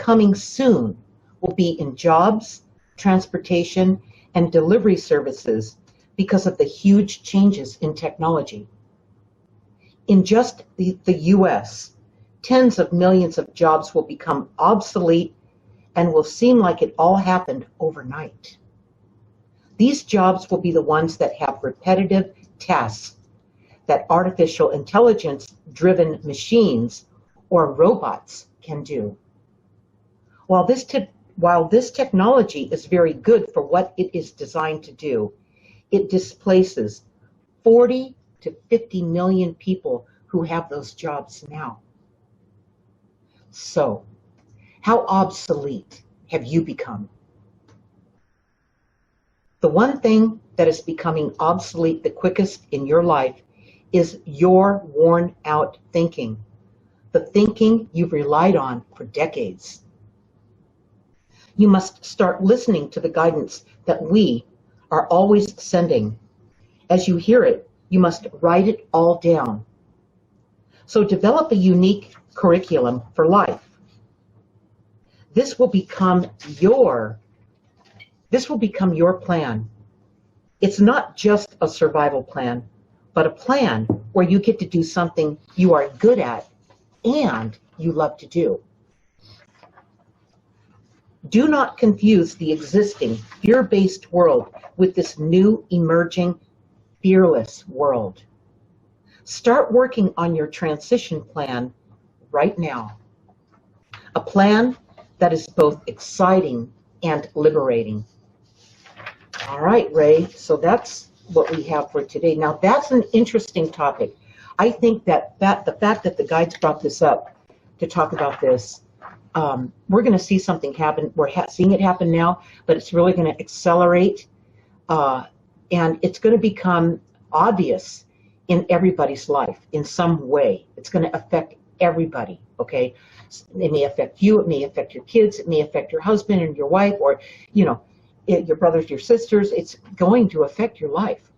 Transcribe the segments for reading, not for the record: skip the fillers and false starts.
coming soon will be in jobs, transportation, and delivery services because of the huge changes in technology. In just the US, tens of millions of jobs will become obsolete and will seem like it all happened overnight. These jobs will be the ones that have repetitive tasks that artificial intelligence-driven machines or robots can do. While this technology is very good for what it is designed to do, it displaces 40 to 50 million people who have those jobs now. So, how obsolete have you become? The one thing that is becoming obsolete the quickest in your life is your worn out thinking, the thinking you've relied on for decades. You must start listening to the guidance that we are always sending. As you hear it, you must write it all down. So develop a unique curriculum for life. This will become your plan. It's not just a survival plan, but a plan where you get to do something you are good at and you love to do. Do not confuse the existing fear-based world with this new emerging fearless world. Start working on your transition plan right now. A plan that is both exciting and liberating. All right, Ray, so that's what we have for today. Now, that's an interesting topic. I think that the fact that the guides brought this up to talk about this, we're going to see something happen. We're seeing it happen now, but it's really going to accelerate, and it's going to become obvious in everybody's life in some way. It's going to affect everybody, okay? It may affect you, it may affect your kids, it may affect your husband and your wife, or, you know, your brothers, your sisters. It's going to affect your life.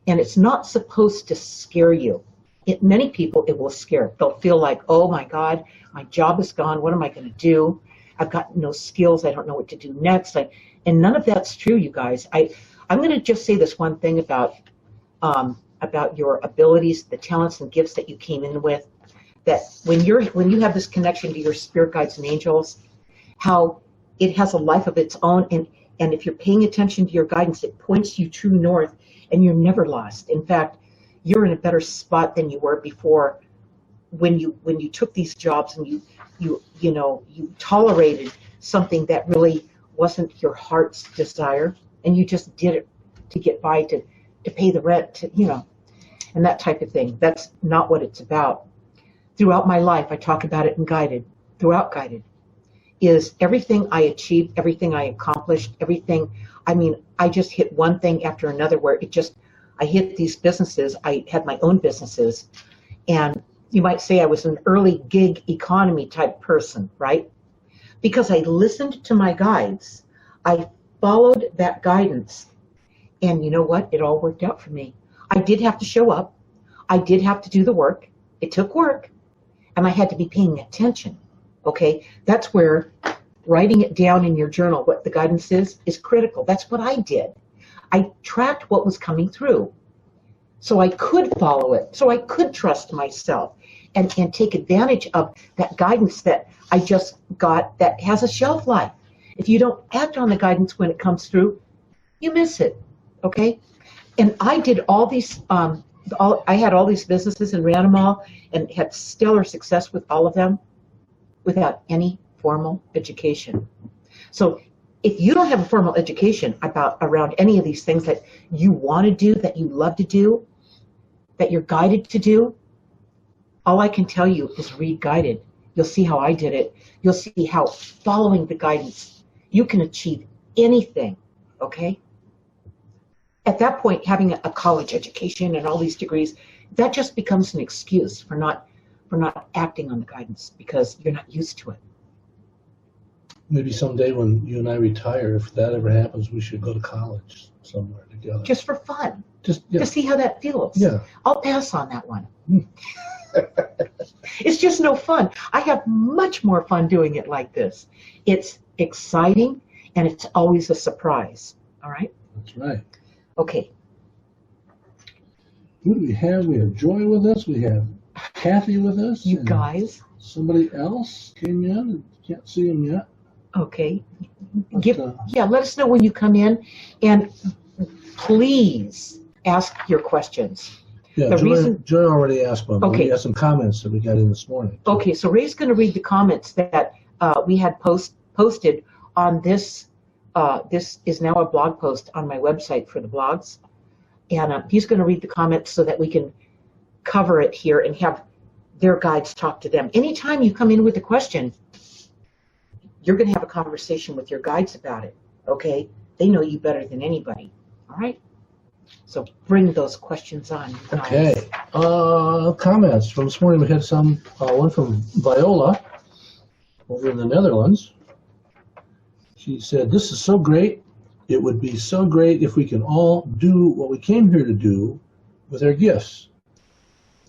And it's not supposed to scare you. Many people, it will scare. They'll feel like, oh my God, my job is gone. What am I going to do? I've got no skills. I don't know what to do next. And none of that's true, you guys. I'm going to just say this one thing about your abilities, the talents and gifts that you came in with, that when you have this connection to your spirit guides and angels, how it has a life of its own, and if you're paying attention to your guidance, it points you true north, and you're never lost. In fact, you're in a better spot than you were before when you took these jobs and you tolerated something that really wasn't your heart's desire, and you just did it to get by, to pay the rent, and that type of thing. That's not what it's about. Throughout my life, I talk about it in Guided. Throughout Guided is everything I achieved, everything I accomplished, everything. I mean, I just hit one thing after another where I hit these businesses. I had my own businesses, and you might say I was an early gig economy type person, right? Because I listened to my guides. I followed that guidance, and you know what? It all worked out for me. I did have to show up. I did have to do the work. It took work, and I had to be paying attention, okay? That's where writing it down in your journal, what the guidance is critical. That's what I did. I tracked what was coming through so I could follow it, so I could trust myself and take advantage of that guidance that I just got that has a shelf life. If you don't act on the guidance when it comes through, you miss it, okay? And I did all these, I had all these businesses and ran them all and had stellar success with all of them without any formal education. So if you don't have a formal education around any of these things that you want to do, that you love to do, that you're guided to do, all I can tell you is read Guided. You'll see how I did it. You'll see how following the guidance, you can achieve anything, okay? At that point, having a college education and all these degrees, that just becomes an excuse for not acting on the guidance because you're not used to it. Maybe someday when you and I retire, if that ever happens, we should go to college somewhere together. Just for fun. Just to see how that feels. Yeah. I'll pass on that one. It's just no fun. I have much more fun doing it like this. It's exciting and it's always a surprise. All right? That's right. Okay. Who do we have? We have Joy with us. We have Kathy with us. You and guys. Somebody else came in. Can't see him yet. Okay. But, Let us know when you come in. And please ask your questions. Yeah, Joy already asked one. Okay. We had some comments that we got in this morning. Okay, so Ray's going to read the comments that we had posted on this. This is now a blog post on my website for the blogs. And he's going to read the comments so that we can cover it here and have their guides talk to them. Anytime you come in with a question, you're going to have a conversation with your guides about it, okay? They know you better than anybody, all right? So bring those questions on, you guys. Okay. Comments from this morning. We had one from Viola over in the Netherlands. She said, "This is so great. It would be so great if we can all do what we came here to do with our gifts.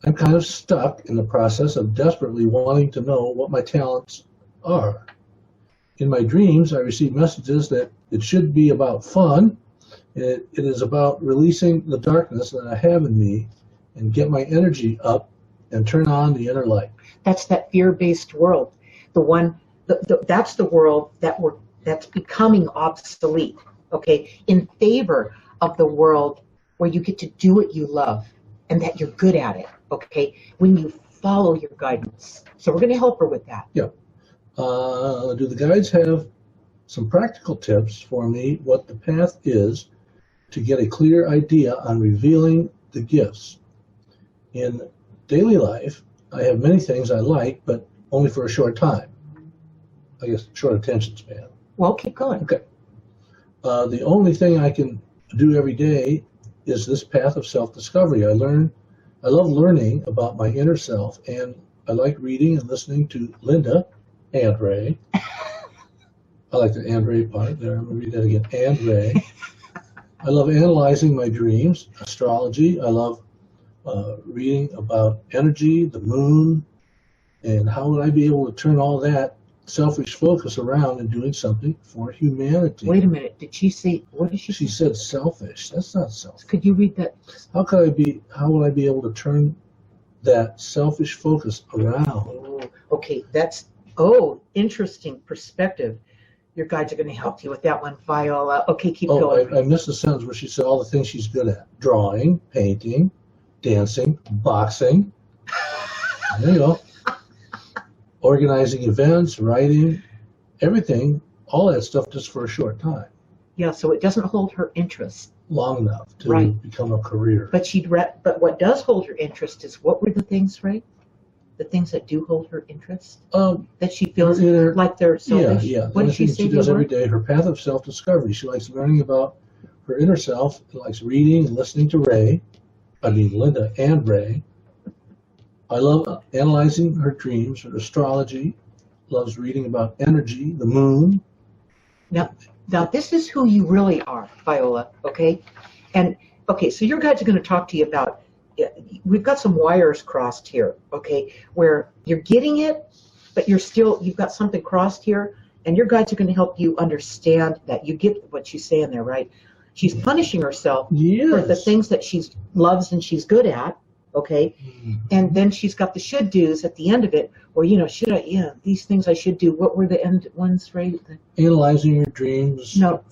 I'm kind of stuck in the process of desperately wanting to know what my talents are. In my dreams, I receive messages that it should be about fun. It is about releasing the darkness that I have in me and get my energy up and turn on the inner light." That's that fear-based world. That's the world that's becoming obsolete, okay, in favor of the world where you get to do what you love and that you're good at it, okay, when you follow your guidance. So we're going to help her with that. Yeah. Do the guides have some practical tips for me what the path is to get a clear idea on revealing the gifts? In daily life, I have many things I like, but only for a short time. I guess short attention span. Well, keep going. Okay. The only thing I can do every day is this path of self-discovery. I love learning about my inner self, and I like reading and listening to Linda and Ray. I like the and Ray part there. I'm going to read that again. And Ray. I love analyzing my dreams, astrology. I love reading about energy, the moon, and how would I be able to turn all that selfish focus around and doing something for humanity. Wait a minute. Did she say, what did she say? She said selfish. That's not selfish. Could you read that? How would I be able to turn that selfish focus around? Oh, okay, interesting perspective. Your guides are going to help you with that one, Viola. Okay, keep going. I missed the sentence where she said all the things she's good at. Drawing, painting, dancing, boxing. There you go. Organizing events, writing, everything, all that stuff just for a short time. Yeah, so it doesn't hold her interest. Long enough to become a career. But what does hold her interest is, what were the things, Ray? The things that do hold her interest? That she feels like they're selfish? Yeah. What did she say? She does every day, her path of self-discovery. She likes learning about her inner self. She likes reading and listening to Linda and Ray. I love analyzing her dreams, her astrology, loves reading about energy, the moon. Now this is who you really are, Viola, okay? And, okay, so your guides are going to talk to you about, we've got some wires crossed here, okay, where you're getting it, but you've got something crossed here, and your guides are going to help you understand that. You get what she's saying there, right? She's punishing herself for the things that she loves and she's good at, okay? And then she's got the should do's at the end of it, where, these things I should do. What were the end ones, right? Analyzing your dreams. No,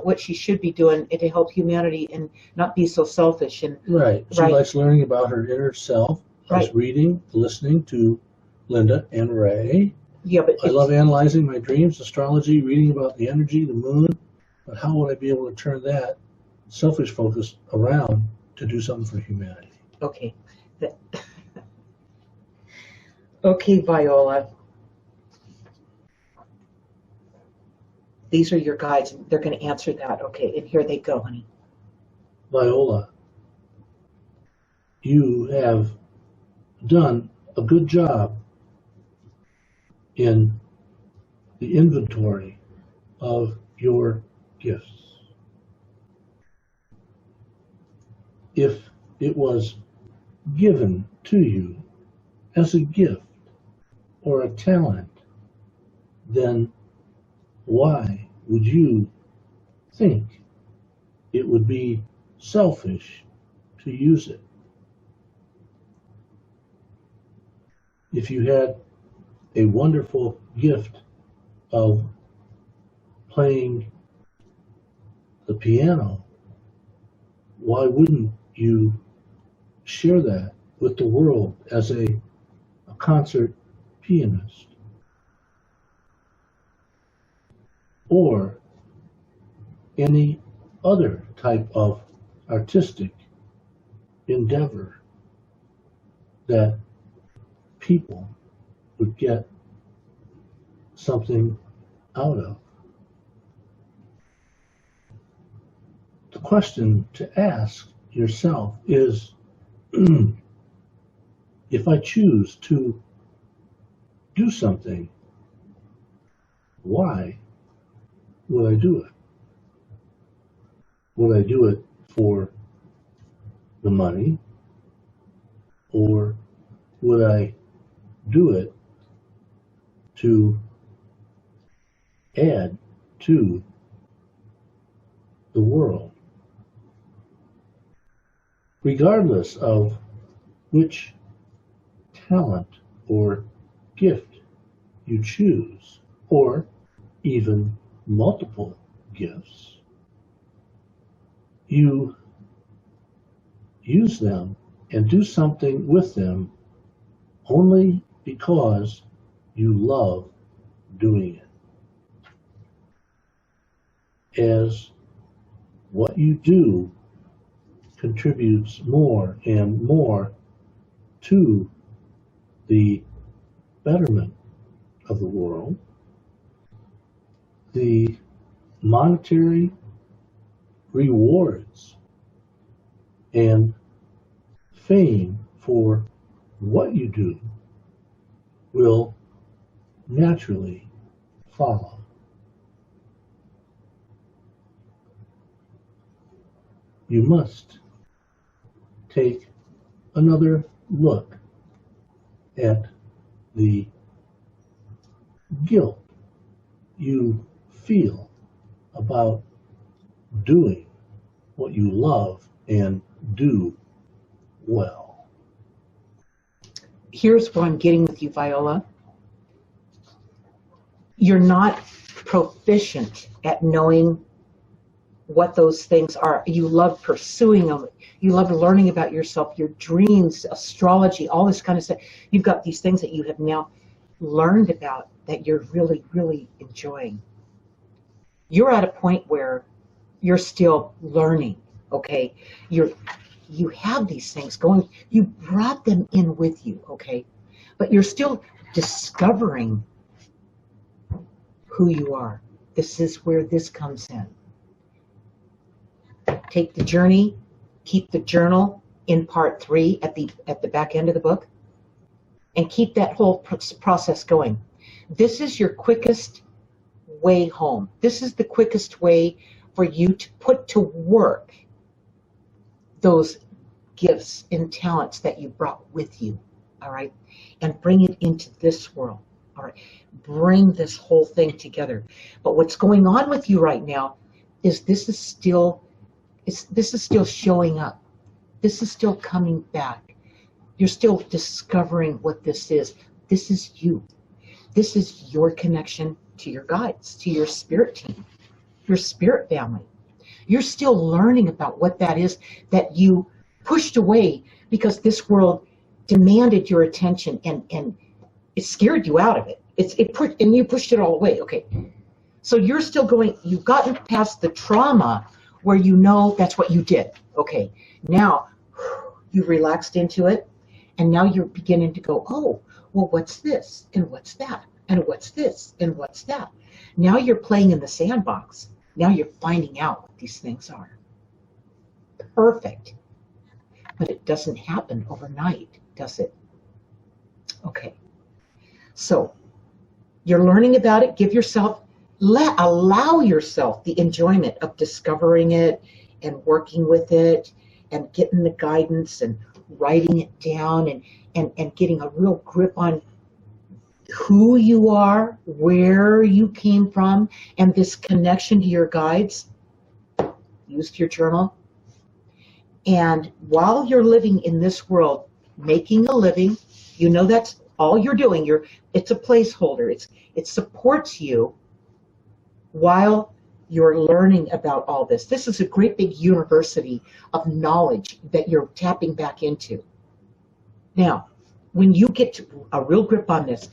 what she should be doing to help humanity and not be so selfish. And She likes learning about her inner self. Likes reading, listening to Linda and Ray. Yeah, but I love analyzing my dreams, astrology, reading about the energy, the moon. But how would I be able to turn that selfish focus around to do something for humanity? Okay. Okay, Viola. These are your guides, and they're going to answer that. Okay, and here they go, honey. Viola, you have done a good job in the inventory of your gifts. If it was given to you as a gift or a talent, then why would you think it would be selfish to use it? If you had a wonderful gift of playing the piano, why wouldn't you share that with the world as a concert pianist? Or any other type of artistic endeavor that people would get something out of. The question to ask yourself is, if I choose to do something, why would I do it? Will I do it for the money, or would I do it to add to the world? Regardless of which talent or gift you choose, or even multiple gifts, you use them and do something with them only because you love doing it. As what you do contributes more and more to the betterment of the world, the monetary rewards and fame for what you do will naturally follow. You must take another look at the guilt you feel about doing what you love and do well. Here's what I'm getting with you, Viola. You're not proficient at knowing what those things are. You love pursuing them. You love learning about yourself, your dreams, astrology, all this kind of stuff. You've got these things that you have now learned about that you're really, really enjoying. You're at a point where you're still learning, okay? You have these things going. You brought them in with you, okay? But you're still discovering who you are. This is where this comes in. Take the journey, keep the journal in part 3 at the back end of the book, and keep that whole process going. This is your quickest way home. This is the quickest way for you to put to work those gifts and talents that you brought with you, all right? And bring it into this world, all right? Bring this whole thing together. But what's going on with you right now is this is still showing up. This is still coming back. You're still discovering what this is. This is you. This is your connection to your guides, to your spirit team, your spirit family. You're still learning about what that is that you pushed away because this world demanded your attention and it scared you out of it. And you pushed it all away. Okay. So you're still going, you've gotten past the trauma where you know that's what you did. Okay. Now you've relaxed into it, and now you're beginning to go, oh, well, what's this? And what's that? And what's this? And what's that? Now you're playing in the sandbox. Now you're finding out what these things are. Perfect. But it doesn't happen overnight, does it? Okay. So you're learning about it. Give yourself, allow yourself the enjoyment of discovering it and working with it and getting the guidance and writing it down and getting a real grip on who you are, where you came from, and this connection to your guides. Use your journal. And while you're living in this world, making a living, you know that's all you're doing. It's a placeholder. It supports you while you're learning about all this. This is a great big university of knowledge that you're tapping back into. Now, when you get a real grip on this,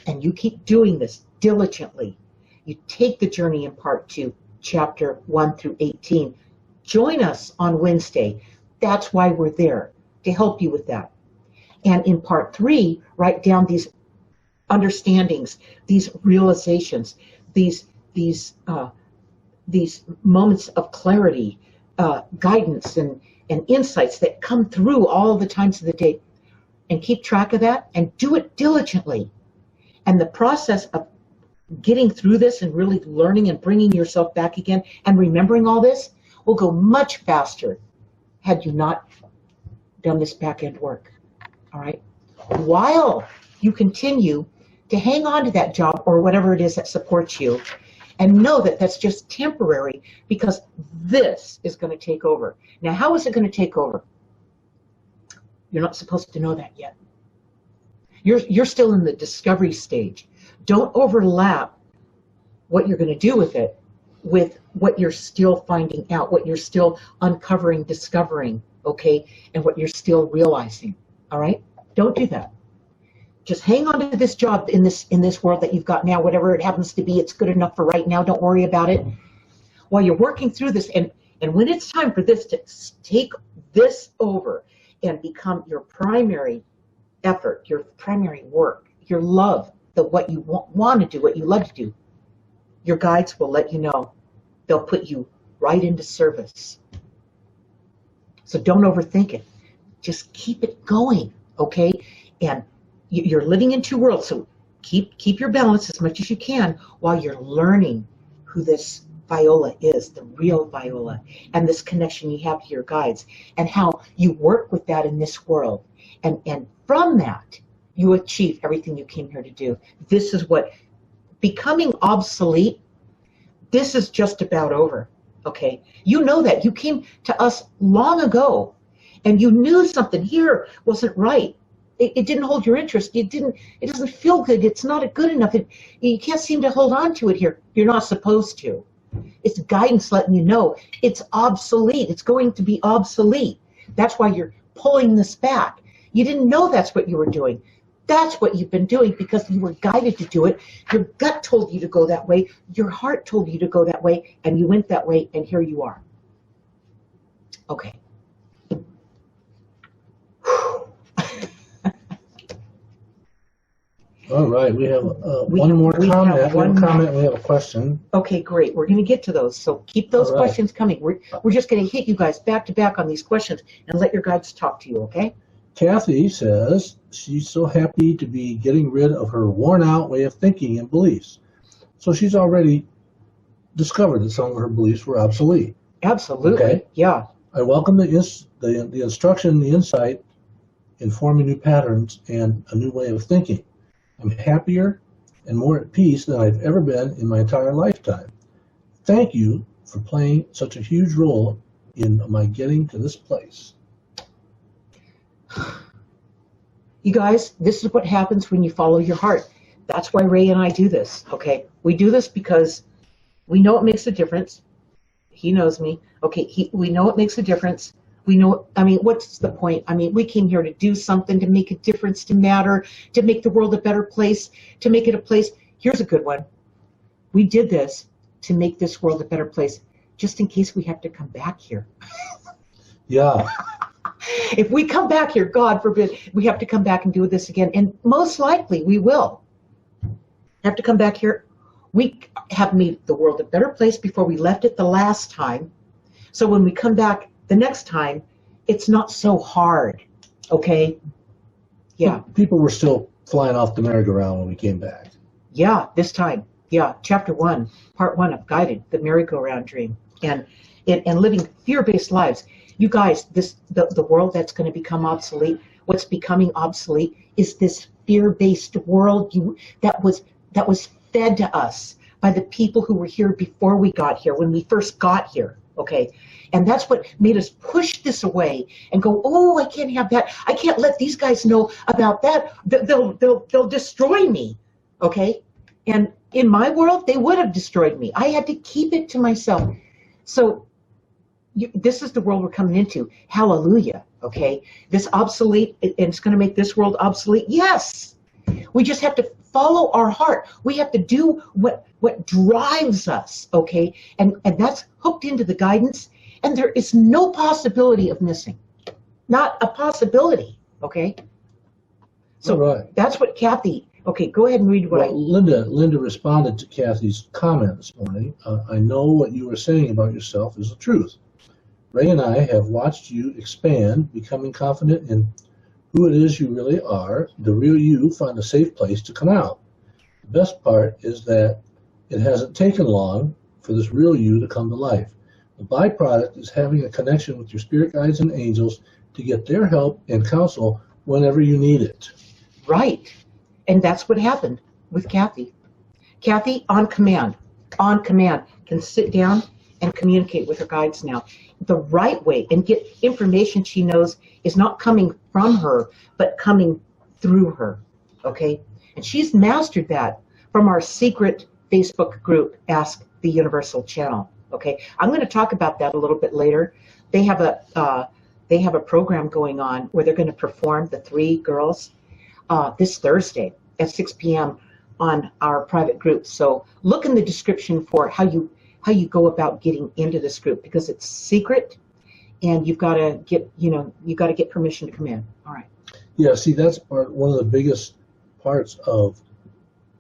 and you keep doing this diligently, you take the journey in part 2, chapter 1 through 18. Join us on Wednesday. That's why we're there, to help you with that. And in part 3, write down these understandings, these realizations, these moments of clarity, guidance, and insights that come through all the times of the day. And keep track of that and do it diligently. And the process of getting through this and really learning and bringing yourself back again and remembering all this will go much faster had you not done this back-end work. All right? While you continue to hang on to that job or whatever it is that supports you, and know that that's just temporary, because this is going to take over. Now, how is it going to take over? You're not supposed to know that yet. You're still in the discovery stage. Don't overlap what you're going to do with it with what you're still finding out, what you're still uncovering, discovering, okay, and what you're still realizing. All right? Don't do that. Just hang on to this job in this world that you've got now, whatever it happens to be. It's good enough for right now. Don't worry about it. While you're working through this, and when it's time for this to take this over and become your primary effort, your primary work, your love, what you want to do, what you love to do, your guides will let you know. They'll put you right into service. So don't overthink it. Just keep it going, okay? And you're living in two worlds, so keep your balance as much as you can while you're learning who this Viola is, the real Viola, and this connection you have to your guides, and how you work with that in this world. And from that, you achieve everything you came here to do. This is what, becoming obsolete, this is just about over, okay? You know that. You came to us long ago, and you knew something here wasn't right. It didn't hold your interest. It doesn't feel good. It's not good enough. You can't seem to hold on to it here. You're not supposed to. It's guidance letting you know it's obsolete. It's going to be obsolete. That's why you're pulling this back. You didn't know that's what you were doing. That's what you've been doing because you were guided to do it. Your gut told you to go that way. Your heart told you to go that way, and you went that way, and here you are. Okay. All right, we have one more comment. One comment. We have a question. Okay, great. We're going to get to those, so keep those questions coming. We're just going to hit you guys back to back on these questions and let your guides talk to you. Okay. Kathy says she's so happy to be getting rid of her worn-out way of thinking and beliefs. So she's already discovered that some of her beliefs were obsolete. Absolutely. Okay. Yeah. I welcome the instruction, the insight in forming new patterns and a new way of thinking. I'm happier and more at peace than I've ever been in my entire lifetime. Thank you for playing such a huge role in my getting to this place. You guys, this is what happens when you follow your heart. That's why Ray and I do this, okay? We do this because we know it makes a difference. He knows me. Okay, we know it makes a difference. We know, I mean, what's the point? I mean, we came here to do something, to make a difference, to matter, to make the world a better place, to make it a place. Here's a good one. We did this to make this world a better place, just in case we have to come back here. Yeah. If we come back here, God forbid, we have to come back and do this again. And most likely we will have to come back here. We have made the world a better place before we left it the last time. So when we come back the next time, it's not so hard, okay? Yeah. People were still flying off the merry-go-round when we came back. Yeah, this time. Yeah, chapter 1, part 1 of Guided, the merry-go-round dream, and living fear-based lives. You guys, the world that's going to become obsolete, what's becoming obsolete is this fear-based world that was fed to us by the people who were here before we got here, when we first got here, okay? And that's what made us push this away and go, oh, I can't have that. I can't let these guys know about that. They'll destroy me, okay? And in my world, they would have destroyed me. I had to keep it to myself. So this is the world we're coming into. Hallelujah, okay? This obsolete, and it's going to make this world obsolete. Yes. We just have to follow our heart. We have to do what drives us, okay? And that's hooked into the guidance, and there is no possibility of missing. Not a possibility, okay? So right. That's what Kathy, okay, go ahead and read what Linda responded to Kathy's comment this morning. I know what you were saying about yourself is the truth. Ray and I have watched you expand, becoming confident in who it is you really are. The real you find a safe place to come out. The best part is that it hasn't taken long for this real you to come to life. The byproduct is having a connection with your spirit guides and angels to get their help and counsel whenever you need it. Right. And that's what happened with Kathy. Kathy, on command, can sit down and communicate with her guides now the right way and get information she knows is not coming from her, but coming through her, okay? And she's mastered that from our secret Facebook group, Ask the Universal Channel, okay? I'm going to talk about that a little bit later. They have a program going on where they're going to perform, the 3 girls, this Thursday at 6 p.m. on our private group. So look in the description for how you go about getting into this group, because it's secret and you've got to get permission to come in. All right. Yeah, see, that's one of the biggest parts of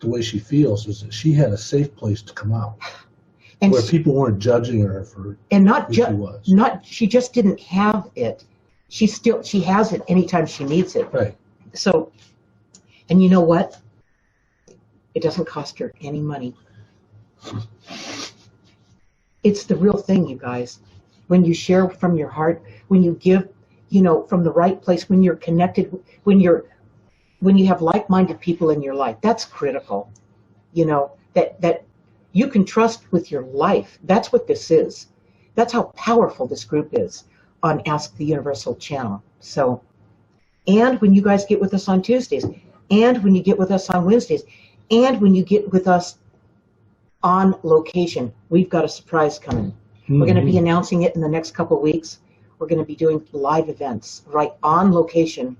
the way she feels, is that she had a safe place to come out, and where people weren't judging her for who she was. She just didn't have it. She has it anytime she needs it. Right. So, and you know what? It doesn't cost her any money. It's the real thing, you guys. When you share from your heart, when you give, from the right place, when you're connected, when you have like-minded people in your life, that's critical. That you can trust with your life. That's what this is. That's how powerful this group is on Ask the Universal Channel. So, and when you guys get with us on Tuesdays, and when you get with us on Wednesdays, and when you get with us on location, we've got a surprise coming. Mm-hmm. We're going to be announcing it in the next couple of weeks. We're going to be doing live events right on location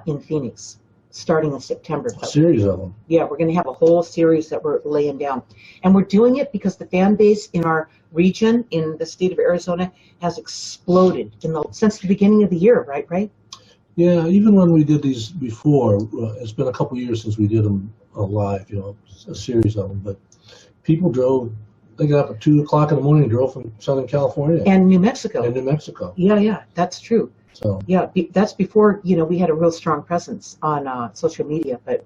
in Phoenix, starting in September. A series of them. Yeah, we're going to have a whole series that we're laying down. And we're doing it because the fan base in our region, in the state of Arizona, has exploded since the beginning of the year, right? Yeah, even when we did these before, it's been a couple of years since we did them live, a series of them, but people drove, they got up at 2 o'clock in the morning and drove from Southern California. And New Mexico. Yeah, that's true. So yeah, that's before, we had a real strong presence on social media. But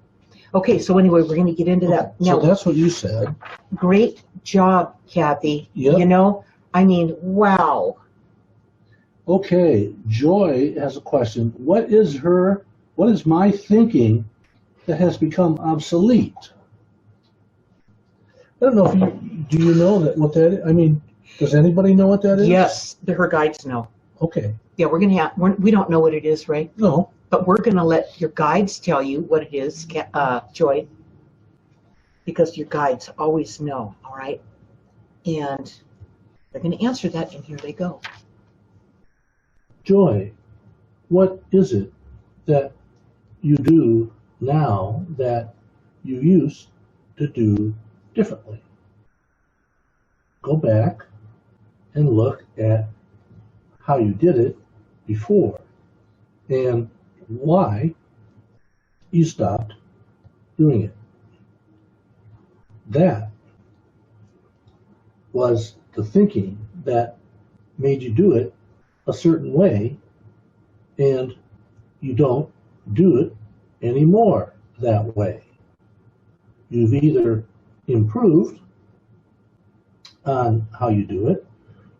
okay, so anyway, we're going to get into that. Now, so that's what you said. Great job, Kathy. Yep. Wow. Okay, Joy has a question. What is my thinking that has become obsolete? I don't know do you know what that is? I mean, does anybody know what that is? Yes, her guides know. Okay. Yeah, we don't know what it is, right? No. But we're going to let your guides tell you what it is, Joy, because your guides always know, all right? And they're going to answer that, and here they go. Joy, what is it that you do now that you used to do differently? Go back and look at how you did it before and why you stopped doing it. That was the thinking that made you do it a certain way, and you don't do it anymore that way. You've either improved on how you do it,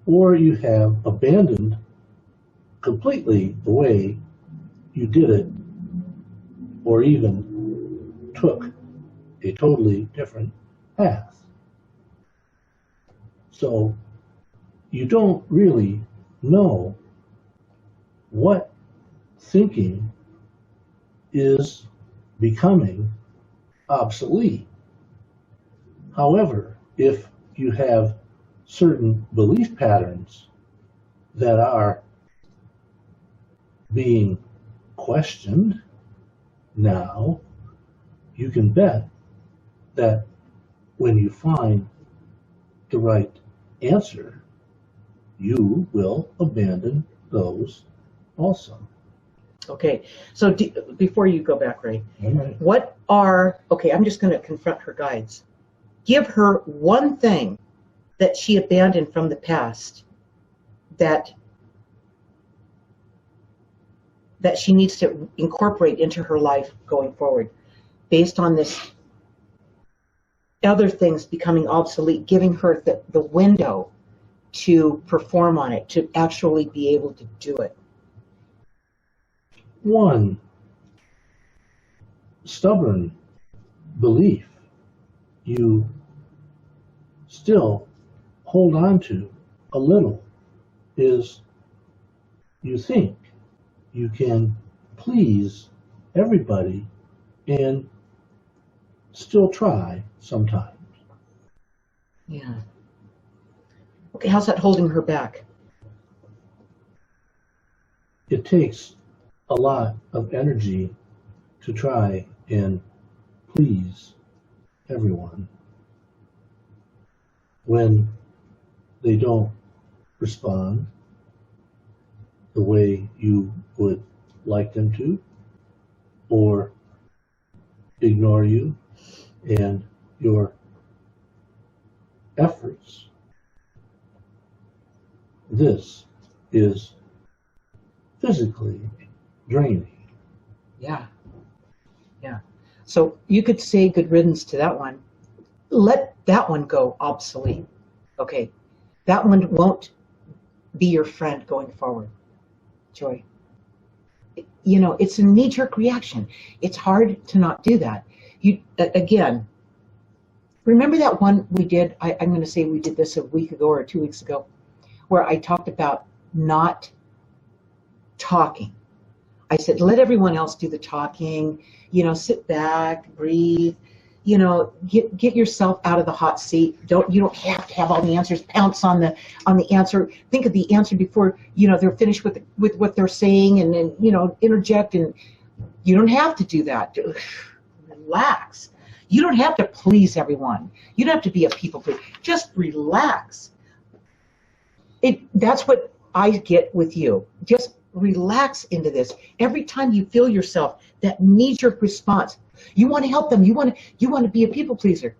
or you have abandoned completely the way you did it, or even took a totally different path. So you don't really know what thinking is becoming obsolete. However, if you have certain belief patterns that are being questioned now, you can bet that when you find the right answer, you will abandon those also. Okay, so before you go back, Ray, Right. okay, I'm just going to confront her guides. Give her one thing that she abandoned from the past that she needs to incorporate into her life going forward, based on this other things becoming obsolete, giving her the window to perform on it, to actually be able to do it. One stubborn belief you still hold on to a little is you think you can please everybody and still try sometimes. Yeah. Okay, how's that holding her back? It takes a lot of energy to try and please everyone when they don't respond the way you would like them to, or ignore you and your efforts. This is physically draining. Yeah. Yeah. So you could say good riddance to that one. Let that one go obsolete. Okay. That one won't be your friend going forward. Joy. You know, it's a knee-jerk reaction. It's hard to not do that. You again, remember that one we did, I'm going to say we did this a week ago or 2 weeks ago, where I talked about not talking. I said, let everyone else do the talking, you know, sit back, breathe, you know, get yourself out of the hot seat. You don't have to have all the answers, pounce on the answer. Think of the answer before, you know, they're finished with what they're saying, and then, you know, interject. And you don't have to do that. Relax. You don't have to please everyone. You don't have to be a people pleaser. Just relax. That's what I get with you. Just relax into this. Every time you feel yourself, that knee-jerk response, you want to help them. You want to be a people pleaser.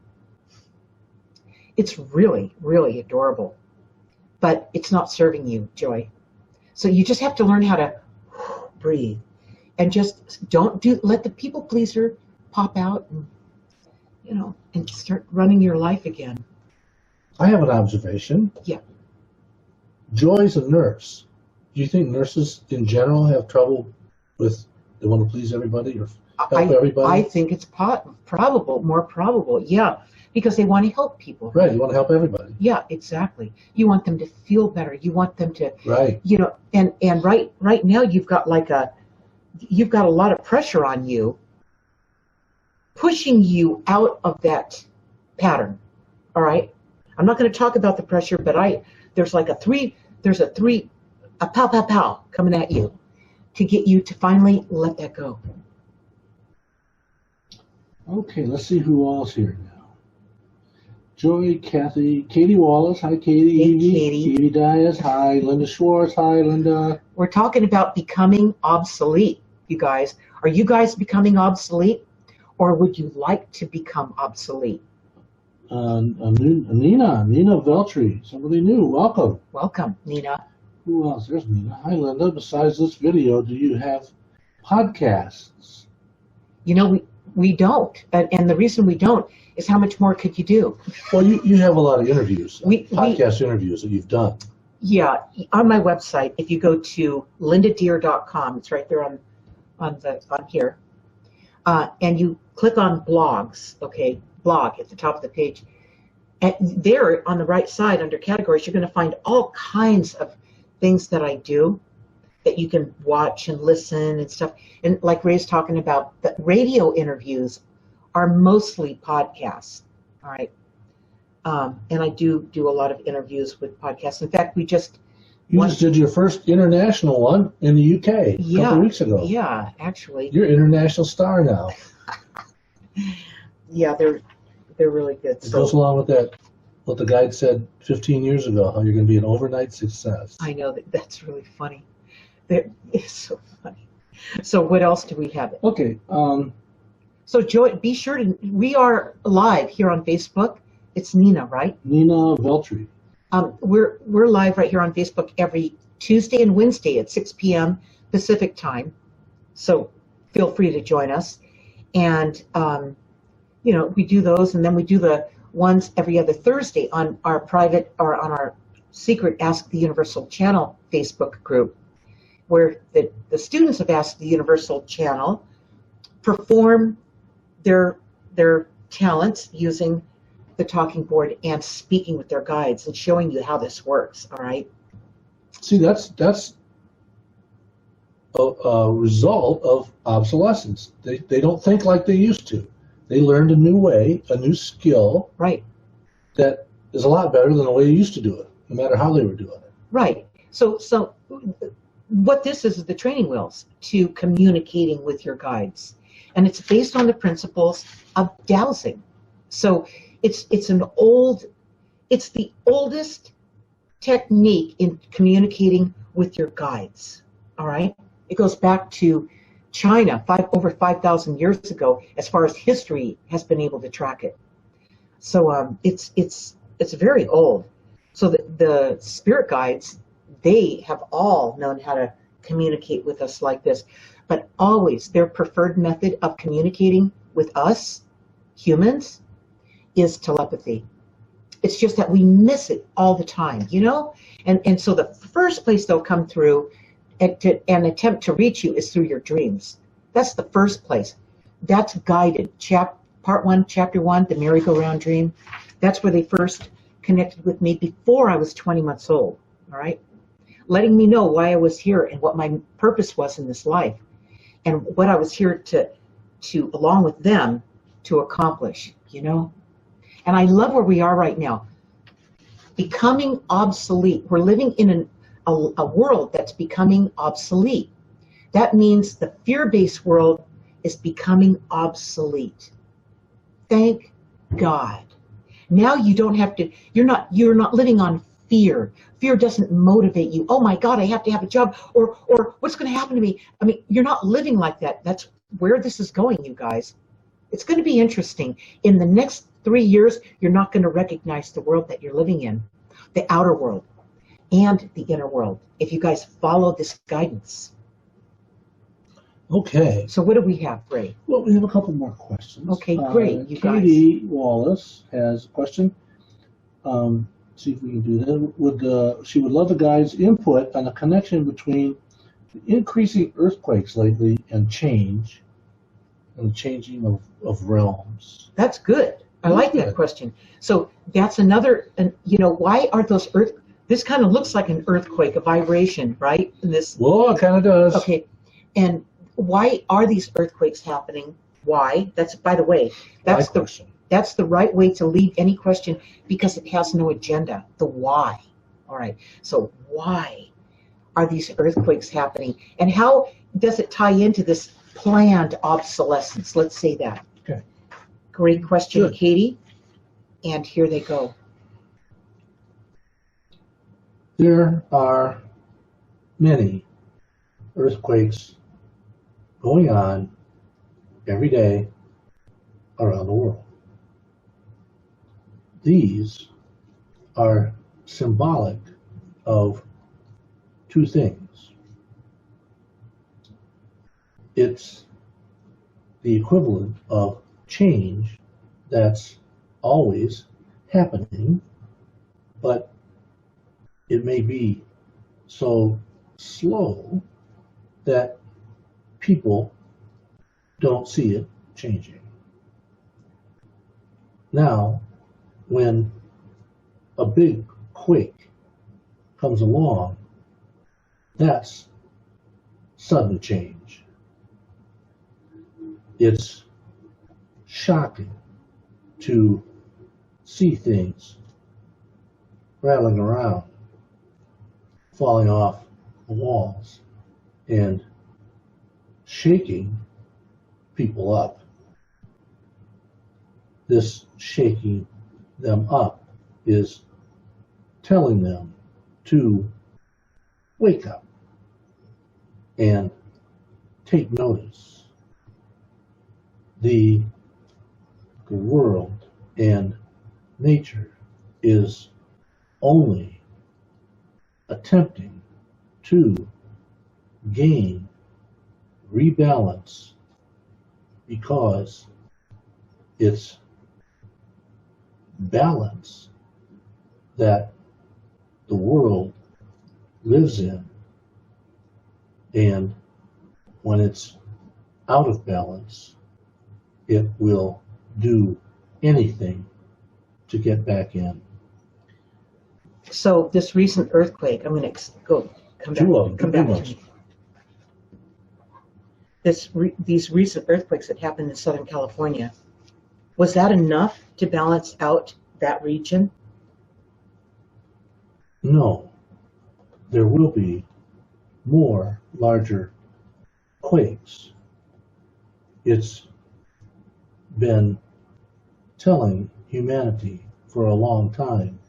It's really, really adorable, but it's not serving you, Joy. So you just have to learn how to breathe, and just let the people pleaser pop out, and, you know, and start running your life again. I have an observation. Yeah. Joy's a nurse. Do you think nurses in general have trouble with, they want to please everybody or help everybody? I think it's more probable, yeah, because they want to help people. Right, you want to help everybody. Yeah, exactly. You want them to feel better. You want them to, right. You know, and right now you've got a lot of pressure on you, pushing you out of that pattern. All right, I'm not going to talk about the pressure, but there's a pow, pow, pow coming at you to get you to finally let that go. Okay, let's see who all's here now. Joy, Kathy, Katie Wallace, hi Katie. Hey, Evie, Katie Dias, hi. Linda Schwartz, hi Linda. We're talking about becoming obsolete, you guys. Are you guys becoming obsolete, or would you like to become obsolete? Nina Veltri, somebody new, welcome. Welcome, Nina. Who else? There's Nina. Hi, Linda. Besides this video, do you have podcasts? You know, we don't. And the reason we don't is how much more could you do? Well, you have a lot of interviews, podcast interviews that you've done. Yeah. On my website, if you go to lindadeir.com, it's right there on here, and you click on blogs, okay, blog at the top of the page. And there on the right side under categories, you're going to find all kinds of things that I do that you can watch and listen and stuff. And like Ray's talking about, the radio interviews are mostly podcasts, all right? And I do a lot of interviews with podcasts. In fact, You just did your first international one in the UK a couple of weeks ago. Yeah, actually. You're an international star now. Yeah, they're really good. It goes along with that, what the guide said 15 years ago, how you're going to be an overnight success. I know, that's really funny. It's so funny. So what else do we have? Okay. So Joy, be sure we are live here on Facebook. It's Nina, right? Nina Veltri. We're live right here on Facebook every Tuesday and Wednesday at 6 p.m. Pacific time. So feel free to join us. And, we do those, and then we do the ones every other Thursday on our private or on our secret Ask the Universal Channel Facebook group, where the students of Ask the Universal Channel perform their talents using the talking board and speaking with their guides and showing you how this works, all right? See, that's a result of obsolescence. They don't think like they used to. They learned a new way, a new skill. Right. That is a lot better than the way they used to do it, no matter how they were doing it. Right. So what this is the training wheels to communicating with your guides. And it's based on the principles of dowsing. So it's the oldest technique in communicating with your guides. All right. It goes back to China over 5,000 years ago, as far as history has been able to track it. So it's very old. So the spirit guides, they have all known how to communicate with us like this, but always their preferred method of communicating with us humans is telepathy. It's just that we miss it all the time, and so the first place they'll come through and attempt to reach you is through your dreams. That's the first place. That's guided. Part 1, Chapter 1, the merry-go-round dream. That's where they first connected with me before I was 20 months old, all right? Letting me know why I was here and what my purpose was in this life and what I was here to along with them, to accomplish, And I love where we are right now. Becoming obsolete. We're living in a world that's becoming obsolete. That means the fear-based world is becoming obsolete. Thank God. Now you don't have to, you're not living on fear. Fear doesn't motivate you. Oh my God, I have to have a job, or what's going to happen to me? I mean, you're not living like that. That's where this is going, you guys. It's going to be interesting. In the next 3 years, you're not going to recognize the world that you're living in, the outer world and the inner world, if you guys follow this guidance. Okay. So what do we have, Ray? Well, we have a couple more questions. Okay, great, you guys. Katie Wallace has a question. See if we can do that. She would love the guide's input on the connection between the increasing earthquakes lately and change, and the changing of realms. That's good. I like that question. So that's another, and why are those this kind of looks like an earthquake, a vibration, right? Well, it kind of does. Okay, and why are these earthquakes happening? Why? That's, by the way, that's the right way to lead any question, because it has no agenda. The why. All right. So why are these earthquakes happening, and how does it tie into this planned obsolescence? Let's say that. Okay. Great question, Good. Katie. And here they go. There are many earthquakes going on every day around the world. These are symbolic of two things. It's the equivalent of change that's always happening, but it may be so slow that people don't see it changing. Now, when a big quake comes along, that's sudden change. It's shocking to see things rattling around, falling off the walls, and shaking people up. This shaking them up is telling them to wake up and take notice. The world and nature is only attempting to gain rebalance because it's balance that the world lives in, and when it's out of balance, it will do anything to get back in. So this recent earthquake, I'm going to come back to me. These recent earthquakes that happened in Southern California, was that enough to balance out that region? No. There will be more larger quakes. It's been telling humanity for a long time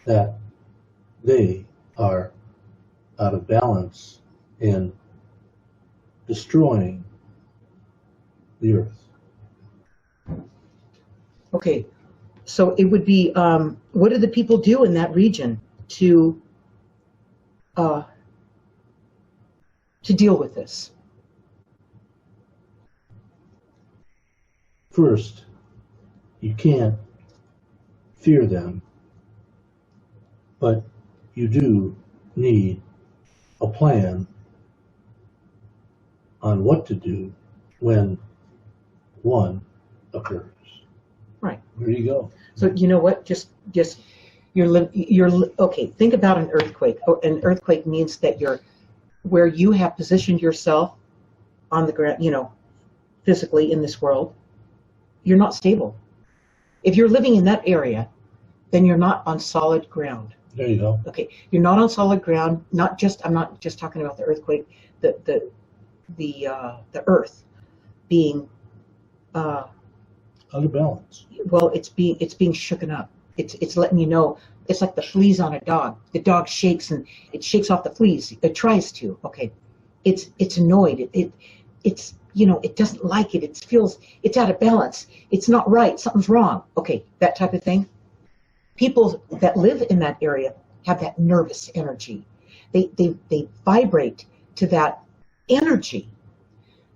that they are out of balance and destroying the earth. Okay, so it would be, what do the people do in that region to deal with this? First, you can't fear them, but you do need a plan on what to do when one occurs. Right. There you go. So you know what? Just you're okay. Think about an earthquake. An earthquake means that you're where you have positioned yourself on the ground. Physically in this world, you're not stable. If you're living in that area, then you're not on solid ground. There you go. Okay, you're not on solid ground. I'm not just talking about the earthquake. The earth being out of balance. Well, it's being shooken up. It's letting you know. It's like the fleas on a dog. The dog shakes and it shakes off the fleas. It tries to. Okay, it's annoyed. It's it doesn't like it. It feels it's out of balance. It's not right. Something's wrong. Okay, that type of thing. People that live in that area have that nervous energy. They vibrate to that energy.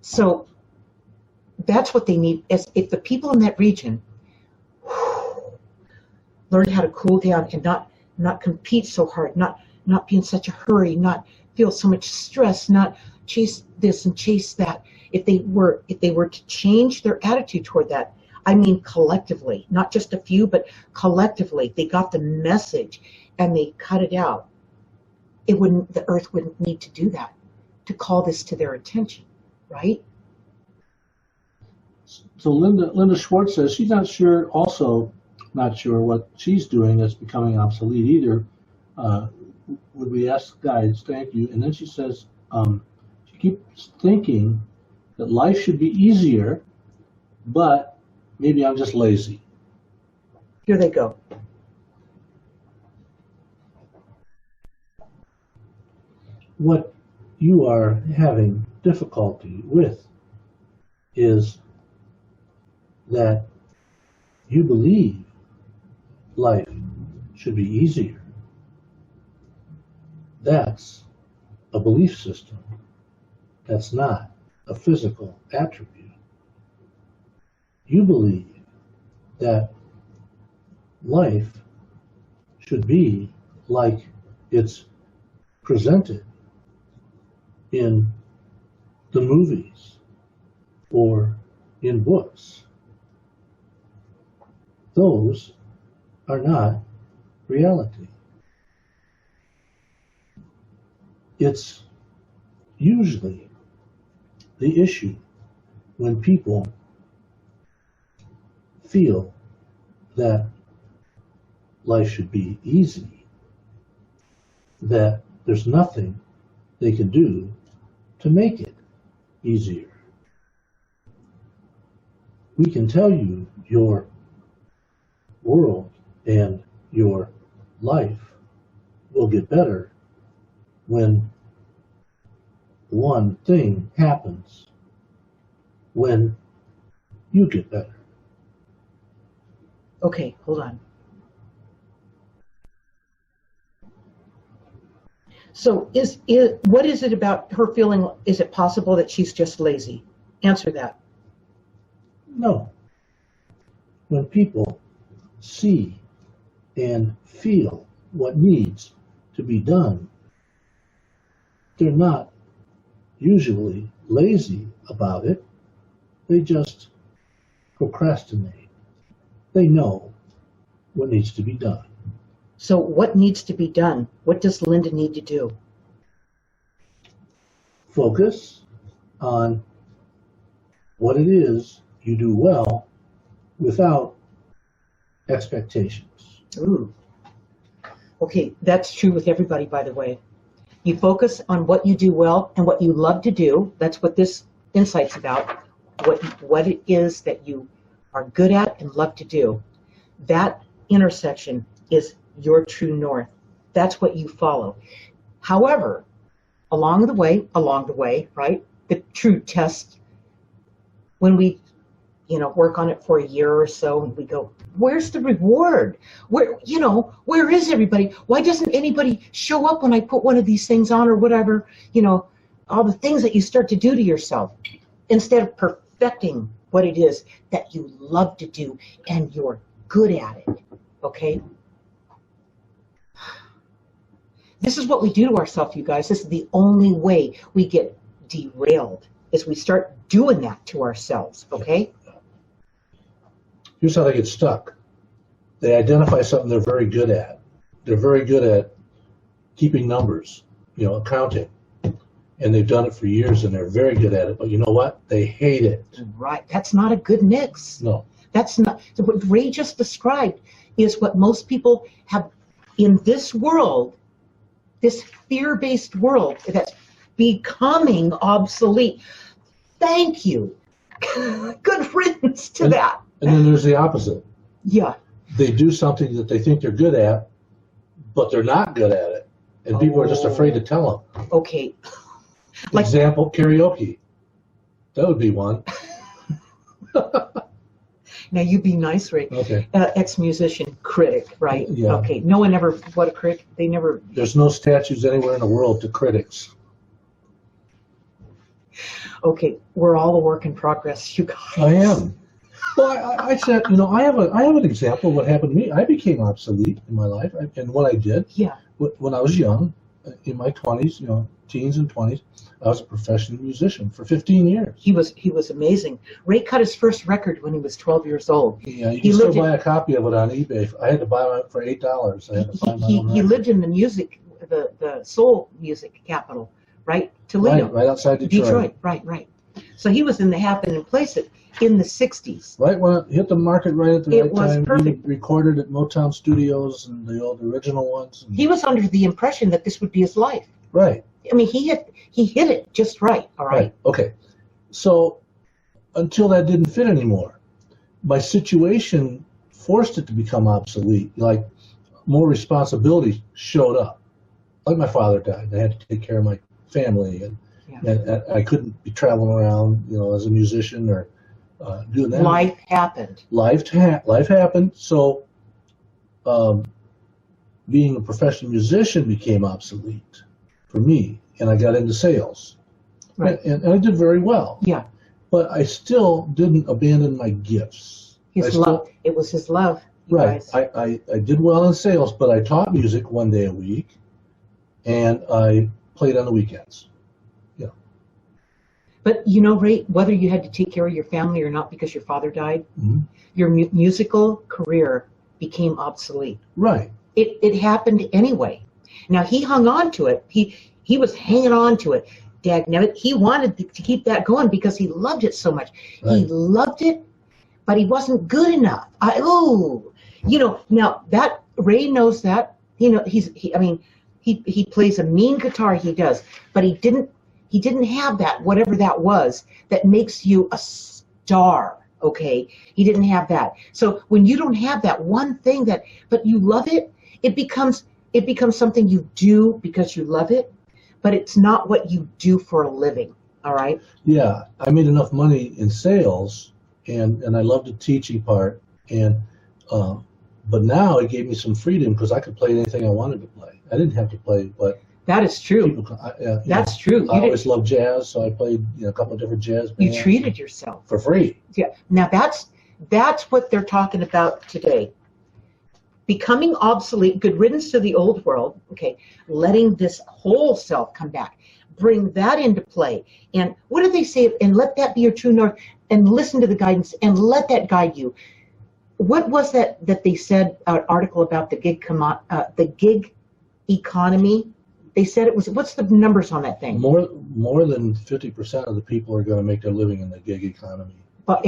So that's what they need. If the people in that region learn how to cool down and not compete so hard, not be in such a hurry, not feel so much stress, not chase this and chase that. If they were to change their attitude toward that, I mean collectively, not just a few, but collectively, they got the message and they cut it out. The earth wouldn't need to do that, to call this to their attention, right? So Linda Schwartz says she's not sure what she's doing that's becoming obsolete either. Would we ask guys, thank you. And then she says she keeps thinking that life should be easier, but maybe I'm just lazy. Here they go. What you are having difficulty with is that you believe life should be easier. That's a belief system. That's not a physical attribute. You believe that life should be like it's presented in the movies or in books. Those are not reality. It's usually the issue when people feel that life should be easy, that there's nothing they can do to make it easier. We can tell you your world and your life will get better when one thing happens, when you get better. Okay, hold on. So what is it about her feeling, is it possible that she's just lazy? Answer that. No. When people see and feel what needs to be done, they're not usually lazy about it. They just procrastinate. They know what needs to be done. So what needs to be done? What does Linda need to do? Focus on what it is you do well without expectations. Ooh. Okay, that's true with everybody, by the way. You focus on what you do well and what you love to do. That's what this insight's about. What it is that you are good at and love to do. That intersection is your true north. That's what you follow. However, along the way, right? The true test, when we, work on it for a year or so, and we go, where's the reward? Where is everybody? Why doesn't anybody show up when I put one of these things on or whatever? All the things that you start to do to yourself instead of perfecting what it is that you love to do and you're good at it. Okay? This is what we do to ourselves, you guys. This is the only way we get derailed, is we start doing that to ourselves, okay? Here's how they get stuck. They identify something they're very good at. They're very good at keeping numbers, accounting. And they've done it for years and they're very good at it. But you know what? They hate it. Right. That's not a good mix. No. That's not. What Ray just described is what most people have in this world, this fear-based world that's becoming obsolete. Thank you. Good riddance to that. And then there's the opposite. Yeah. They do something that they think they're good at, but they're not good at it. And people are just afraid to tell them. Okay. Example, karaoke. That would be one. Now you be nice, Ray. Okay. Ex-musician, critic, right? Yeah. Okay. No one ever, what a critic, they never. There's no statues anywhere in the world to critics. Okay, we're all a work in progress, you guys. I am. Well, I said, I have an example of what happened to me. I became obsolete in my life, and what I did. Yeah. When I was young, in my 20s, teens and 20s, I was a professional musician for 15 years. He was amazing. Ray cut his first record when he was 12 years old. Yeah, you can still buy a copy of it on eBay. I had to buy it for $8. I had to buy my own he lived in the music, the soul music capital, right? Toledo. Right outside Detroit. Right. So he was in the happening place in the 60s. Right when it hit the market right at the right time. It was perfect. He recorded at Motown Studios and the old original ones. He was under the impression that this would be his life. Right. I mean, he hit it just right, all right? Okay. So until that didn't fit anymore, my situation forced it to become obsolete. Like more responsibility showed up. Like my father died. I had to take care of my family, and I couldn't be traveling around, as a musician or doing that. Life happened. Life happened. So being a professional musician became obsolete for me, and I got into sales. Right. And I did very well. Yeah. But I still didn't abandon my gifts. Love. It was his love. Right. I did well in sales, but I taught music one day a week, and I played on the weekends. But you know, Ray, whether you had to take care of your family or not because your father died, your musical career became obsolete. Right. It happened anyway. Now he hung on to it. He was hanging on to it. Dagnabbit. He wanted to keep that going because he loved it so much. Right. He loved it, but he wasn't good enough. You know, now that Ray knows that. You know, he plays a mean guitar. He does, but he didn't have that, whatever that was, that makes you a star. Okay, he didn't have that. So when you don't have that one thing but you love it, it becomes something you do because you love it, but it's not what you do for a living. All right. Yeah, I made enough money in sales, and I loved the teaching part, but now it gave me some freedom because I could play anything I wanted to play. I didn't have to play, but that is true. That's true. I always loved jazz, so I played a couple of different jazz bands. You treated yourself for free. Yeah. Now that's what they're talking about today. Becoming obsolete, good riddance to the old world. Okay, letting this whole self come back. Bring that into play. And what do they say? And let that be your true north. And listen to the guidance and let that guide you. What was that they said? An article about the gig economy. They said it was. What's the numbers on that thing? More than 50% of the people are going to make their living in the gig economy. But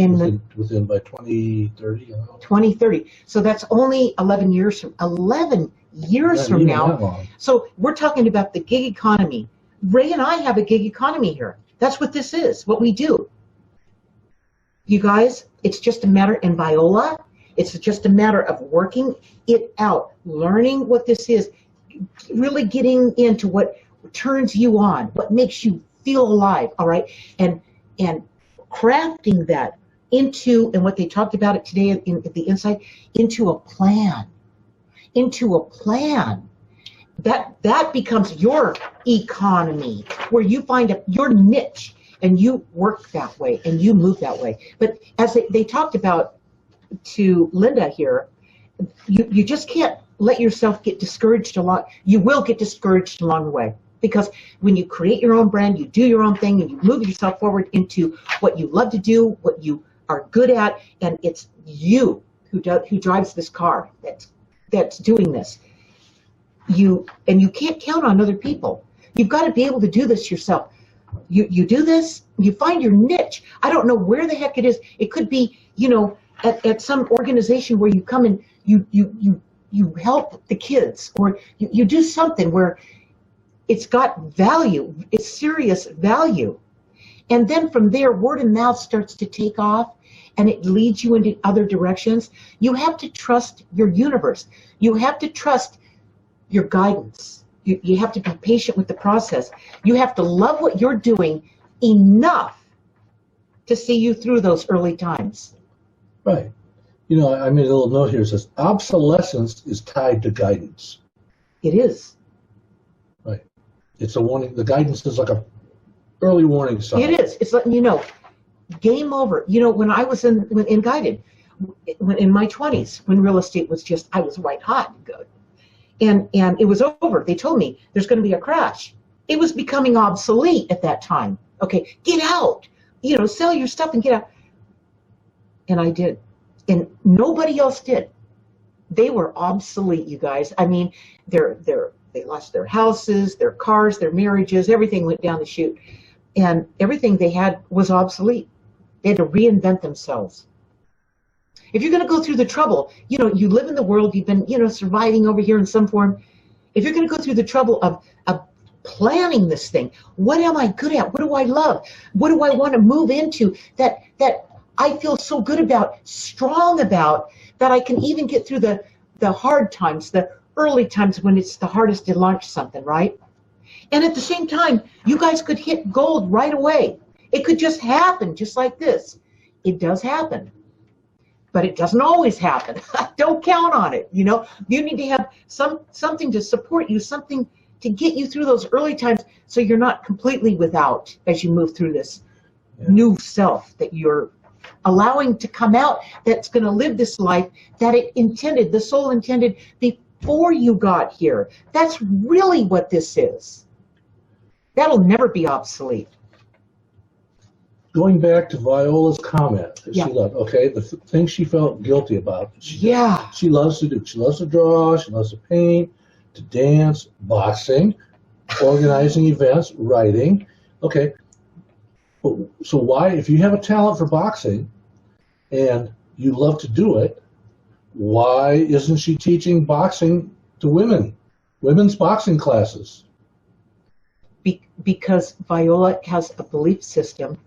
within by 2030. 2030. So that's only 11 years from now. So we're talking about the gig economy. Ray and I have a gig economy here. That's what this is. What we do. You guys, it's just a matter in Viola. It's just a matter of working it out, learning what this is, really getting into what turns you on, what makes you feel alive, all right? And crafting that into, and what they talked about it today in the Insight, into a plan. That becomes your economy, where you find your niche, and you work that way, and you move that way. But as they talked about to Linda here, you just can't let yourself get discouraged a lot. You will get discouraged along the way, because when you create your own brand, you do your own thing, and you move yourself forward into what you love to do, what you are good at, and it's you who drives this car that's doing this. You can't count on other people. You've got to be able to do this yourself. You do this, you find your niche. I don't know where the heck it is. It could be, at some organization where you come and you help the kids, or you do something where it's got value, it's serious value. And then from there, word of mouth starts to take off, and it leads you into other directions. You have to trust your universe. You have to trust your guidance. You have to be patient with the process. You have to love what you're doing enough to see you through those early times. Right. I made a little note here. It says, obsolescence is tied to guidance. It is. Right. It's a warning. The guidance is like a early warning sign. It is. It's letting you know, game over. When I was in Guided, in my 20s, when real estate was just, I was white hot and good. And it was over. They told me there's going to be a crash. It was becoming obsolete at that time. Okay, get out. Sell your stuff and get out. And I did. And nobody else did. They were obsolete, you guys. I mean, they lost their houses, their cars, their marriages, everything went down the chute. And everything they had was obsolete. They had to reinvent themselves. If you're going to go through the trouble, you live in the world, you've been, surviving over here in some form. If you're going to go through the trouble of planning this thing, what am I good at? What do I love? What do I want to move into that I feel so good about, strong about, that I can even get through the hard times, the early times when it's the hardest to launch something, right? And at the same time, you guys could hit gold right away. It could just happen, just like this. It does happen. But it doesn't always happen. Don't count on it. You need to have something to support you, something to get you through those early times, so you're not completely without as you move through this new self that you're allowing to come out, that's going to live this life that the soul intended before you got here. That's really what this is. That'll never be obsolete. going back to Viola's comment that Yeah. she loved, okay, the things she felt guilty about. Yeah. She loves to do. She loves to draw. She loves to paint, to dance, boxing, organizing events, writing. Okay, so why, if you have a talent for boxing and you love to do it, why isn't she teaching boxing to women, women's boxing classes? Because Viola has a belief system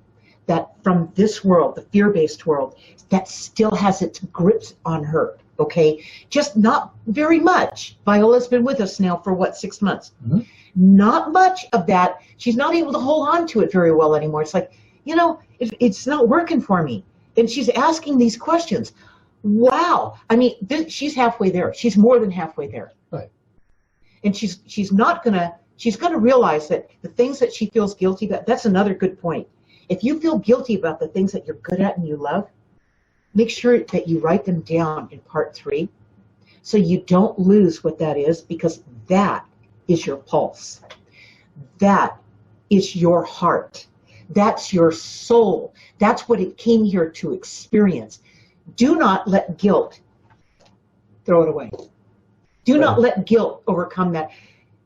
that from this world, the fear-based world, that still has its grips on her, okay? Just not very much. Viola's been with us now for, what, 6 months? Mm-hmm. Not much of that. She's not able to hold on to it very well anymore. It's like, it's not working for me. And she's asking these questions. Wow. I mean, she's halfway there. She's more than halfway there. Right. And she's going to realize that the things that she feels guilty about, that's another good point. If you feel guilty about the things that you're good at and you love, make sure that you write them down in part 3 so you don't lose what that is, because that is your pulse. That is your heart. That's your soul. That's what it came here to experience. Do not let guilt throw it away. Do not let guilt overcome that.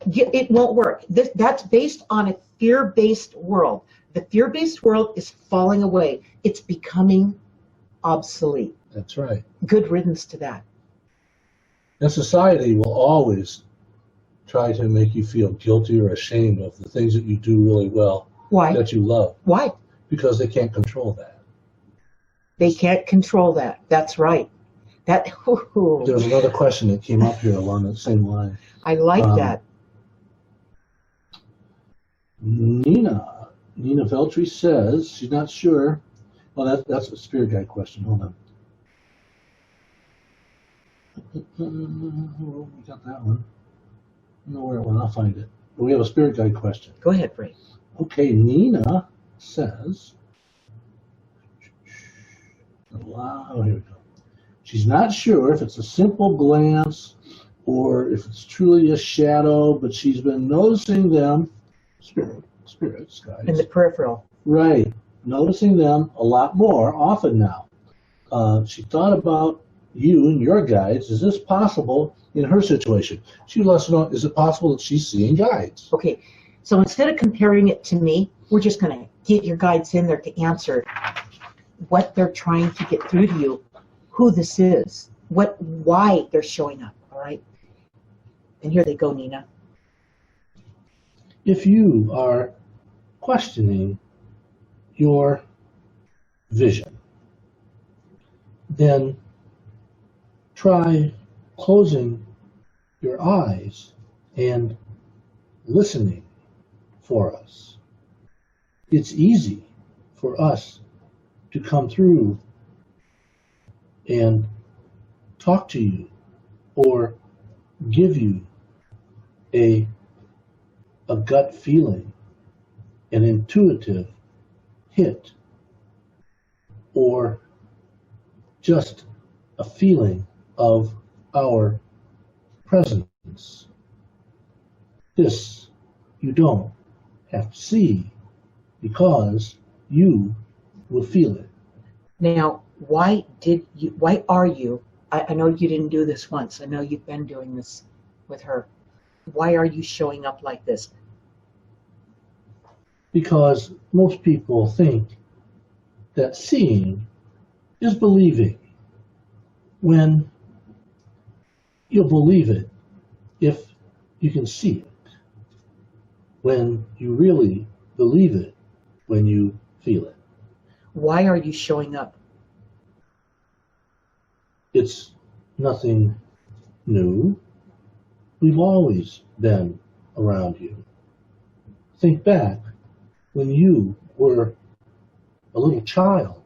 It won't work. That's based on a fear-based world. The fear-based world is falling away. It's becoming obsolete. That's right. Good riddance to that. And society will always try to make you feel guilty or ashamed of the things that you do really well. Why? That you love. Why? Because they can't control that. They can't control that. That's right. There was another question that came up here along that same line. I like that. Nina Veltri says she's not sure. Well, that's a spirit guide question. Hold on. We got that one. I don't know where it went. I'll find it. But we have a spirit guide question. Go ahead, Ray. Okay, Nina says, wow, here we go. She's not sure if it's a simple glance or if it's truly a shadow, but she's been noticing them, spirits, guys. In the peripheral. Right. Noticing them a lot more often now. She thought about you and your guides. Is this possible in her situation? She wants to know, is it possible that she's seeing guides? Okay. So instead of comparing it to me, we're just going to get your guides in there to answer what they're trying to get through to you, who this is, why they're showing up, all right? And here they go, Nina. If you are questioning your vision, then try closing your eyes and listening for us. It's easy for us to come through and talk to you or give you a gut feeling, an intuitive hit, or just a feeling of our presence. This you don't have to see because you will feel it. Now, why are you, I know you didn't do this once, I know you've been doing this with her. Why are you showing up like this? Because most people think that seeing is believing, when you'll believe it if you can see it, when you really believe it, when you feel it. Why are you showing up? It's nothing new. We've always been around you. Think back when you were a little child.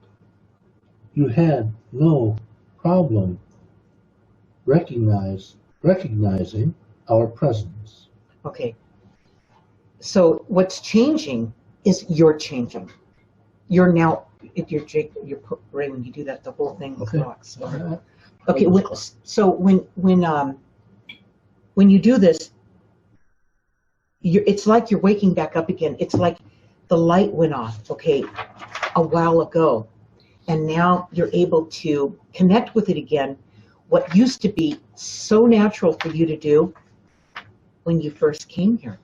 You had no problem recognizing our presence. Okay. So what's changing is you're changing. You're now, Ray, when you do that, the whole thing rocks. Okay. So when you do this, it's like you're waking back up again. It's like the light went off. Okay. a while ago. And now you're able to connect with it again. What used to be so natural for you to do when you first came here.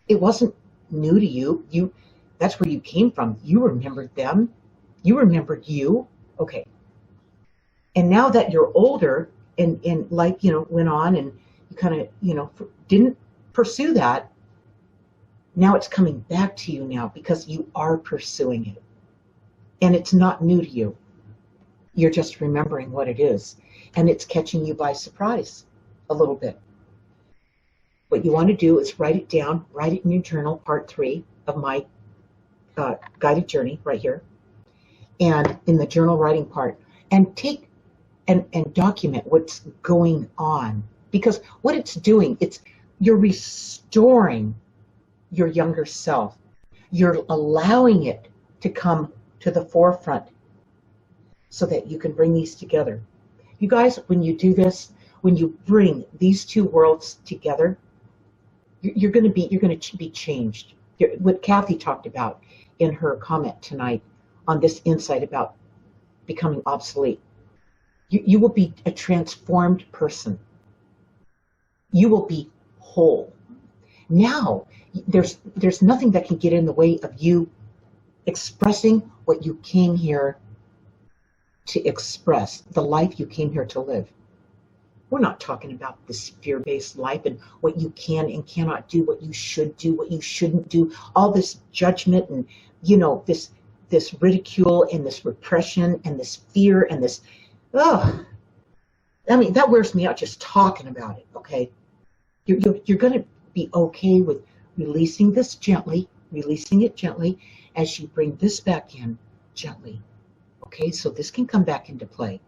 It wasn't new to you. That's where you came from. You remembered them. You remembered you. Okay. And now that you're older and life, went on and you kind of, didn't pursue that, now it's coming back to you now because you are pursuing it. And it's not new to you. You're just remembering what it is. And it's catching you by surprise a little bit. What you want to do is write it down, write it in your journal, part 3 of my guided journey right here. And in the journal writing part, and take and document what's going on. Because what it's doing, you're restoring your younger self. You're allowing it to come to the forefront so that you can bring these together. You guys, when you do this, when you bring these two worlds together, you're going to be changed. What Kathy talked about in her comment tonight on this insight about becoming obsolete. You will be a transformed person. You will be whole. Now, there's nothing that can get in the way of you expressing what you came here to express, the life you came here to live. We're not talking about this fear-based life and what you can and cannot do, what you should do, what you shouldn't do, all this judgment and, this ridicule and this repression and this fear and this, that wears me out just talking about it, okay? You're going to be okay with releasing this gently, releasing it gently as you bring this back in gently, okay? So this can come back into play.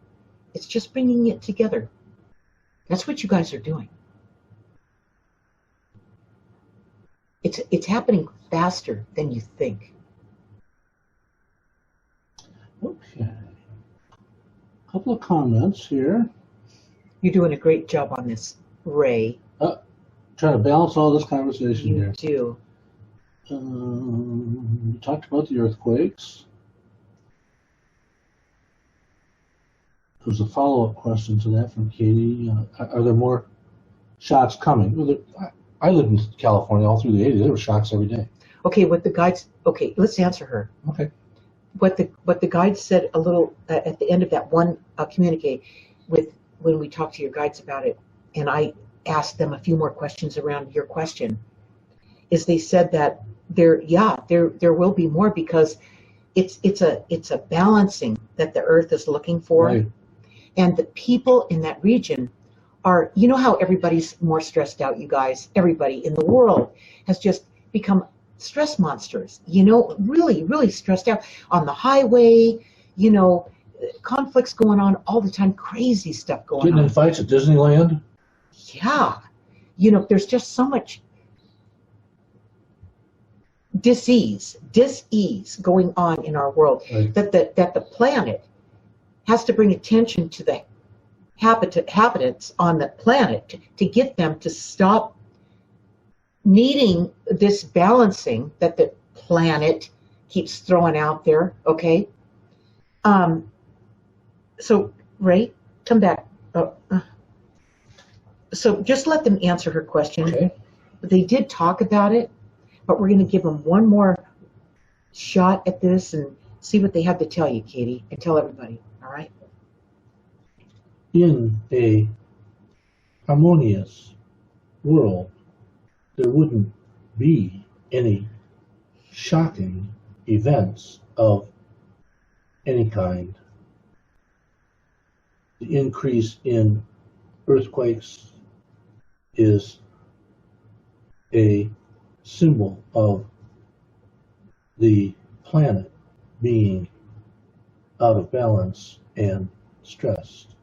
It's just bringing it together. That's what you guys are doing. It's happening faster than you think. Okay. A couple of comments here. You're doing a great job on this, Ray. Trying to balance all this conversation here. You do. We talked about the earthquakes. There's a follow-up question to that from Katie. Are there more shocks coming? Well, I lived in California all through the 80s. There were shocks every day. Okay, let's answer her. Okay. What the guides said a little at the end of that one communique when we talked to your guides about it, and I asked them a few more questions around your question, is they said that there will be more because it's a balancing that the earth is looking for. Right. And the people in that region are, how everybody's more stressed out, you guys. Everybody in the world has just become stress monsters, really, really stressed out on the highway, conflicts going on all the time, crazy stuff going on. Getting in fights at Disneyland? Yeah. There's just so much dis-ease going on in our world, right, that the planet has to bring attention to the inhabitants on the planet to get them to stop needing this balancing that the planet keeps throwing out there, okay? So, Ray, come back. So just let them answer her question. Okay. They did talk about it, but we're going to give them one more shot at this and see what they have to tell you, Katie, and tell everybody, all right? In a harmonious world, there wouldn't be any shocking events of any kind. The increase in earthquakes is a symbol of the planet being out of balance and stressed.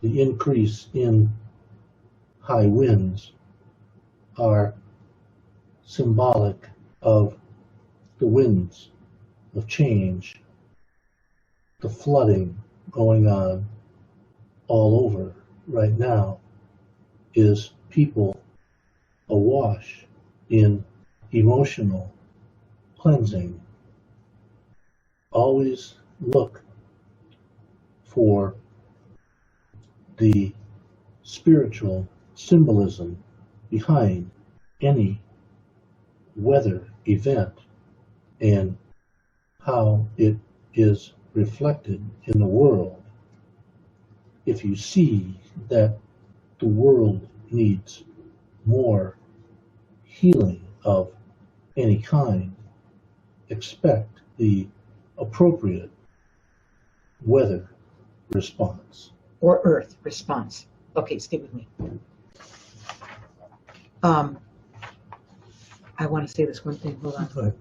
The increase in high winds are symbolic of the winds of change, the flooding going on all over right now is people awash in emotional cleansing always look for the spiritual symbolism behind any weather event and how it is reflected in the world. If you see that the world needs more healing of any kind, expect the appropriate weather response. Or earth response. Okay, stay with me. I want to say this one thing. Hold on. Right.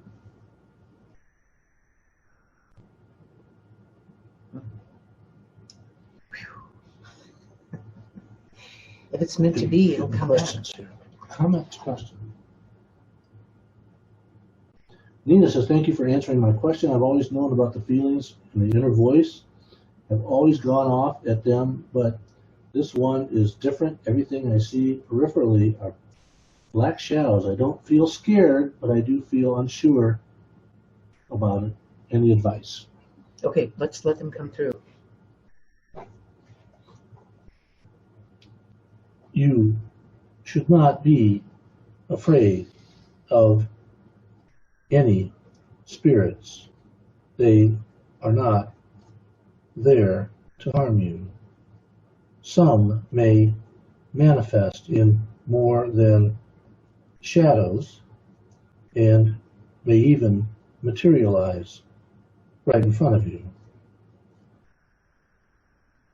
If it's meant to be, it'll come back. Questions here. Comments, questions. Nina says, thank you for answering my question. I've always known about the feelings and the inner voice. I've always gone off at them, but this one is different. Everything I see peripherally are black shadows. I don't feel scared, but I do feel unsure about it. Any advice? Okay, let's let them come through. You should not be afraid of any spirits. They are not there to harm you. Some may manifest in more than shadows and may even materialize right in front of you.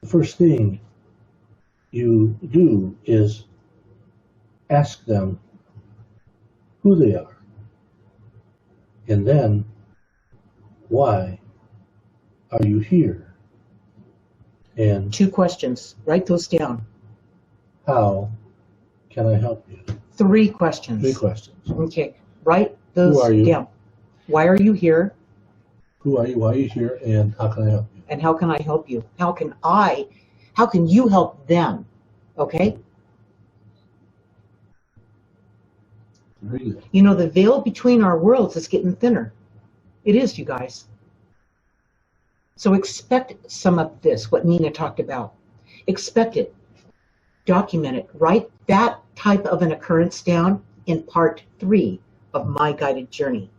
The first thing you do is ask them who they are, and then why are you here, and 2 questions. Write those down. how can I help you? 3 questions. 3 questions. Okay, write those Who are you? down. Why are you here? Who are you? Why are you here? And how can I help you? And how can I help you? How can you help them? Okay? Very good. You know, the veil between our worlds is getting thinner. It is, you guys. So expect some of this, what Nina talked about. Expect it. Document it. Write that type of an occurrence down in part 3 of My Guided Journey.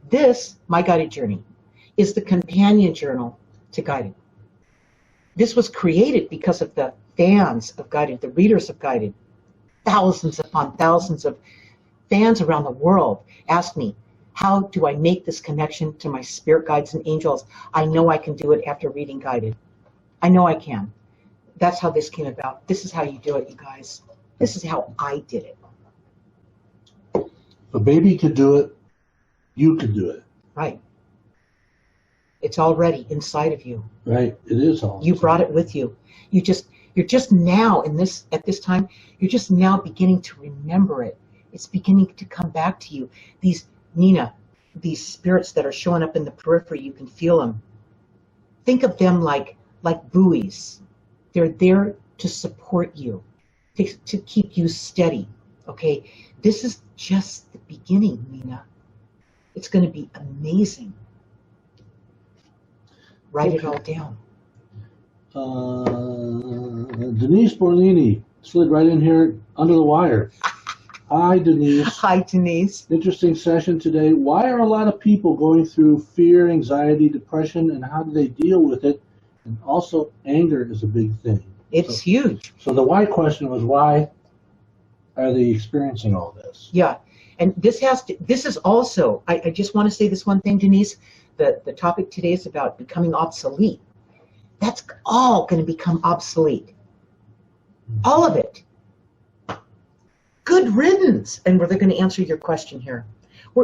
This, My Guided Journey, is the companion journal to Guided. This was created because of the fans of Guided, the readers of Guided. Thousands upon thousands of fans around the world asked me, how do I make this connection to my spirit guides and angels? I know I can do it after reading Guided. I know I can. That's how this came about. This is how you do it, you guys. This is how I did it. If a baby could do it, you could do it. Right. It's already inside of you. Right? It is all. You brought it with you. You're just now at this time, you're just now beginning to remember it. It's beginning to come back to you. These, Nina, these spirits that are showing up in the periphery, you can feel them. Think of them like buoys. They're there to support you, to keep you steady. Okay? This is just the beginning, Nina. It's going to be amazing. Write it all down. Denise Borlini slid right in here under the wire. Hi, Denise. Hi, Denise. Interesting session today. Why are a lot of people going through fear, anxiety, depression, and how do they deal with it? And also, anger is a big thing. It's huge. So the why question was, why are they experiencing all this? Yeah. And this is also, I just want to say this one thing, Denise. The topic today is about becoming obsolete. That's all going to become obsolete. All of it. Good riddance. And they're going to answer your question here.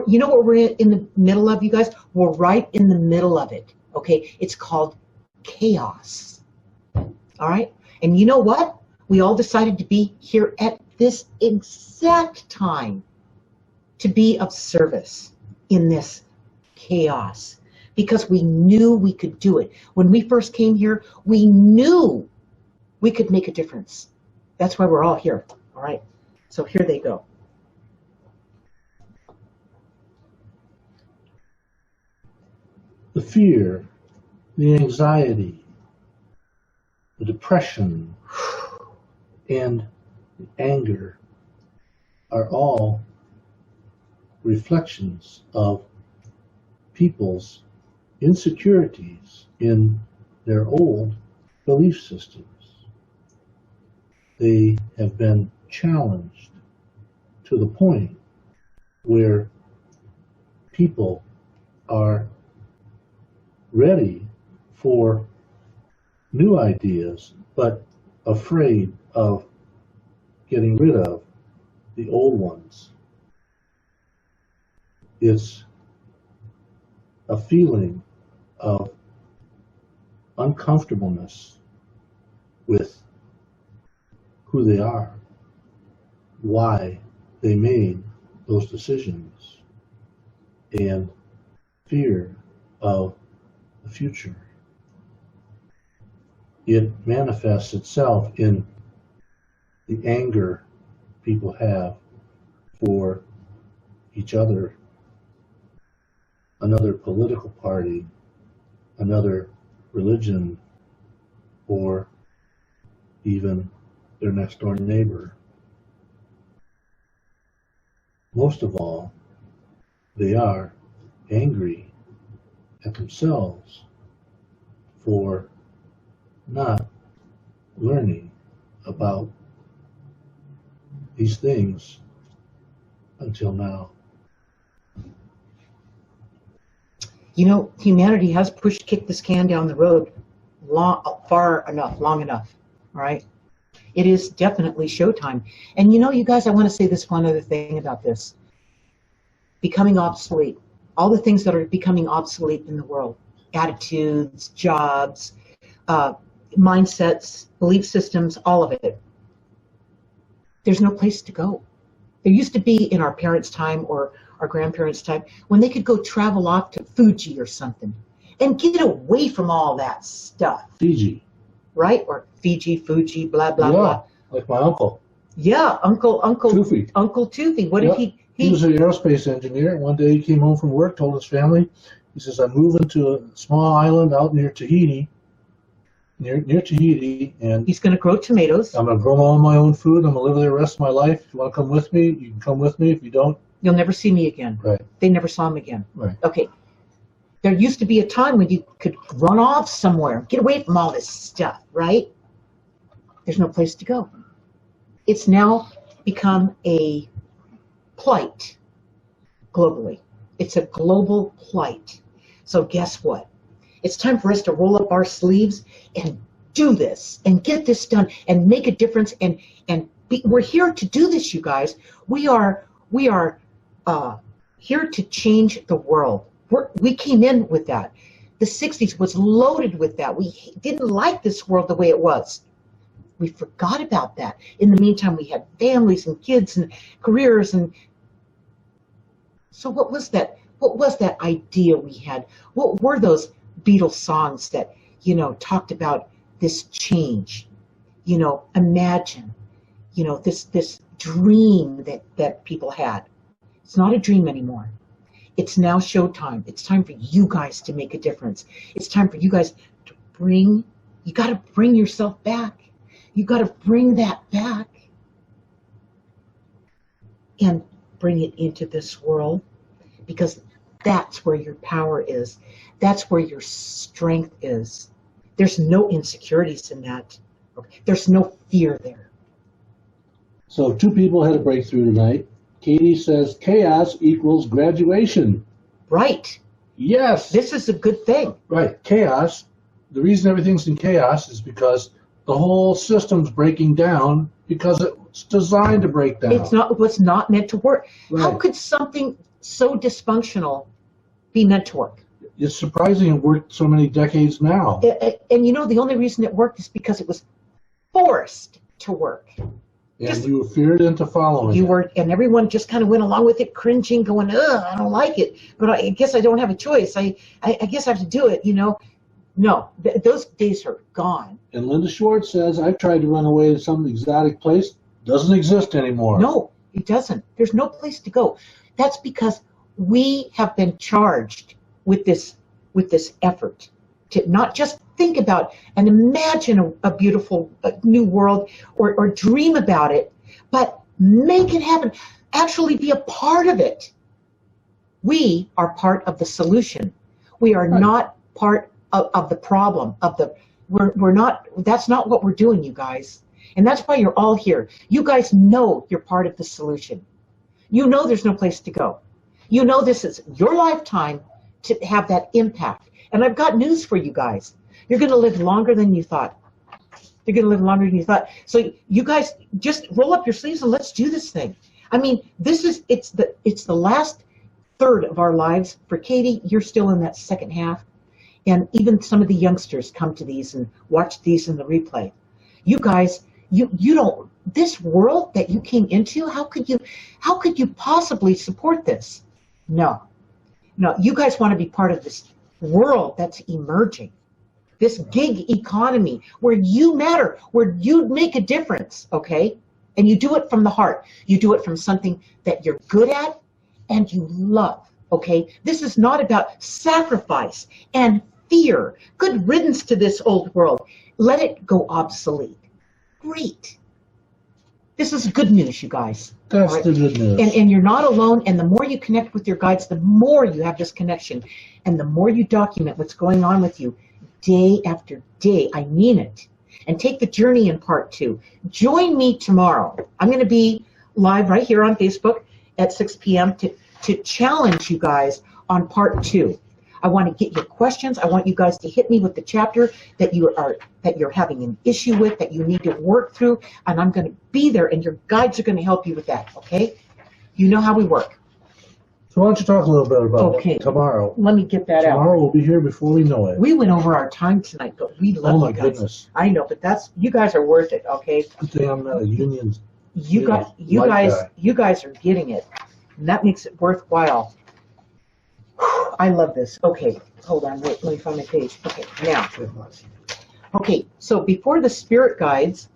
You know what we're in the middle of, you guys? We're right in the middle of it. Okay? It's called chaos. All right? And you know what? We all decided to be here at this exact time to be of service in this chaos. Because we knew we could do it. When we first came here, we knew we could make a difference. That's why we're all here. All right? So here they go. the fear, the anxiety, the depression, and the anger are all reflections of people's insecurities in their old belief systems. They have been challenged to the point where people are ready for new ideas, but afraid of getting rid of the old ones. It's a feeling of uncomfortableness with who they are, why they made those decisions, and fear of the future. It manifests itself in the anger people have for each other, another political party, another religion, or even their next door neighbor. Most of all, they are angry at themselves for not learning about these things until now. You know, humanity has kicked this can down the road long enough, all right? It is definitely showtime. And you know, you guys, I want to say this one other thing about this. Becoming obsolete. All the things that are becoming obsolete in the world. Attitudes, jobs, mindsets, belief systems, all of it. There's no place to go. There used to be in our parents' time or our grandparents' time when they could go travel off to Fuji or something and get away from all that stuff. Fiji. Right? Or Fiji, Fuji, blah, blah, blah. Like my uncle. Yeah, Uncle Toofy. Uncle Toofy. What did he was an aerospace engineer. One day he came home from work, told his family, he says, I'm moving to a small island out near Tahiti, and he's going to grow tomatoes. I'm going to grow all my own food. I'm going to live there the rest of my life. If you want to come with me, you can come with me. If you don't, you'll never see me again. Right. They never saw him again. Right. Okay. There used to be a time when you could run off somewhere, get away from all this stuff, right? There's no place to go. It's now become a plight globally. It's a global plight. So guess what? It's time for us to roll up our sleeves and do this and get this done and make a difference. We're here to do this, you guys. We are here to change the world. We came in with that. The 60s was loaded with that. We didn't like this world the way it was. We forgot about that. In the meantime, we had families and kids and careers. And so what was that? What was that idea we had? What were those Beatles songs that, you know, talked about this change? You know, imagine, you know, this dream that people had. It's not a dream anymore. It's now showtime. It's time for you guys to make a difference. It's time for you guys to you got to bring yourself back. You got to bring that back and bring it into this world, because that's where your power is. That's where your strength is. There's no insecurities in that. There's no fear there. So 2 people had a breakthrough tonight. Katie says chaos equals graduation. Right. Yes. This is a good thing. Right. Chaos. The reason everything's in chaos is because the whole system's breaking down because it's designed to break down. It was not meant to work. Right. How could something so dysfunctional be meant to work? It's surprising it worked so many decades now. And you know, the only reason it worked is because it was forced to work. And you were feared into following it. And everyone just kind of went along with it, cringing, going, ugh, I don't like it, but I guess I don't have a choice. I guess I have to do it, you know. No, those days are gone. And Linda Schwartz says, I've tried to run away to some exotic place. Doesn't exist anymore. No, it doesn't. There's no place to go. That's because we have been charged with this with this effort to not just think about and imagine a beautiful new world or dream about it, but make it happen. Actually be a part of it. We are part of the solution. We are not part of the problem. We're not. That's not what we're doing, you guys. And that's why you're all here. You guys know you're part of the solution. You know there's no place to go. You know this is your lifetime to have that impact. And I've got news for you guys. You're going to live longer than you thought. You're going to live longer than you thought. So you guys just roll up your sleeves and let's do this thing. I mean, it's the last third of our lives. For Katie, you're still in that second half. And even some of the youngsters come to these and watch these in the replay. You guys, you don't, this world that you came into, how could you possibly support this? No, you guys want to be part of this world that's emerging, this gig economy where you matter, where you make a difference, okay? And you do it from the heart. You do it from something that you're good at and you love, okay? This is not about sacrifice and fear. Good riddance to this old world. Let it go obsolete. Great. This is good news, you guys. That's right? The good news. And you're not alone, and the more you connect with your guides, the more you have this connection, and the more you document what's going on with you day after day. I mean it. And take the journey in part 2. Join me tomorrow. I'm going to be live right here on Facebook at 6 p.m. to challenge you guys on part 2. I want to get your questions. I want you guys to hit me with the chapter that you're having an issue with, that you need to work through, and I'm going to be there, and your guides are going to help you with that, okay? You know how we work. So why don't you talk a little bit about tomorrow? Let me get that out. Tomorrow we'll be here before we know it. We went over our time tonight, but we love you guys. Oh my goodness. I know, but you guys are worth it, okay? Good thing I'm not a union. You guys are getting it, and that makes it worthwhile. I love this. Okay, hold on. Wait, let me find my page. Okay, now. Okay, so before the spirit guides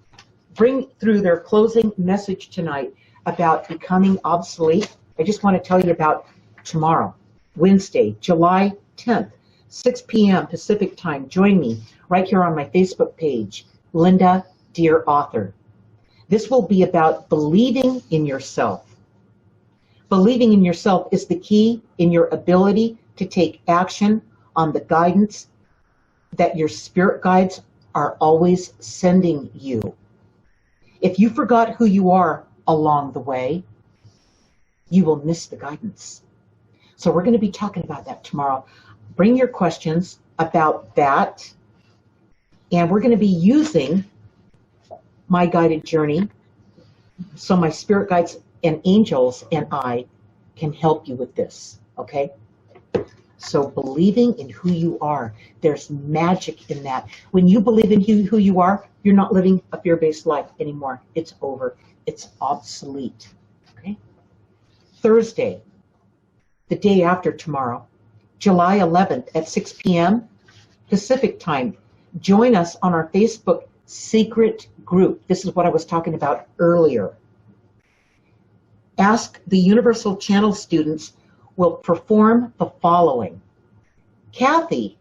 bring through their closing message tonight about becoming obsolete, I just want to tell you about tomorrow, Wednesday, July 10th, 6 p.m. Pacific time. Join me right here on my Facebook page, Linda, Deir Author. This will be about believing in yourself. Believing in yourself is the key in your ability to take action on the guidance that your spirit guides are always sending you. If you forgot who you are along the way, you will miss the guidance. So we're going to be talking about that tomorrow. Bring your questions about that, and we're going to be using my guided journey so my spirit guides and angels and I can help you with this, okay? So believing in who you are, there's magic in that. When you believe in who you are, you're not living a fear-based life anymore. It's over. It's obsolete, okay? Thursday, the day after tomorrow, July 11th at 6 p.m. Pacific time. Join us on our Facebook secret group. This is what I was talking about earlier. Ask the Universal Channel students will perform the following. Kathy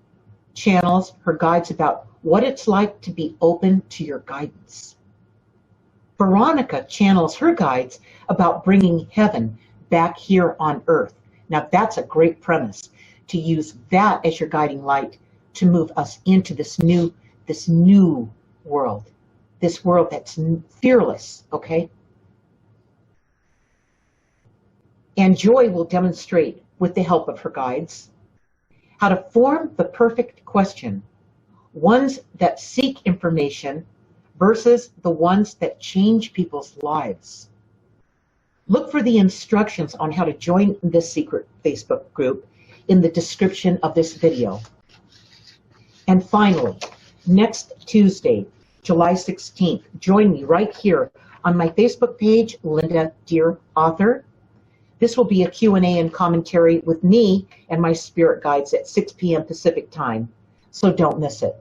channels her guides about what it's like to be open to your guidance. Veronica channels her guides about bringing heaven back here on earth. Now that's a great premise, to use that as your guiding light to move us into this new world, this world that's fearless, okay? And Joy will demonstrate, with the help of her guides, how to form the perfect question, ones that seek information versus the ones that change people's lives. Look for the instructions on how to join this secret Facebook group in the description of this video. And finally, next Tuesday, July 16th, join me right here on my Facebook page, Linda, Deir Author. This will be a Q&A and commentary with me and my spirit guides at 6 p.m. Pacific time, so don't miss it.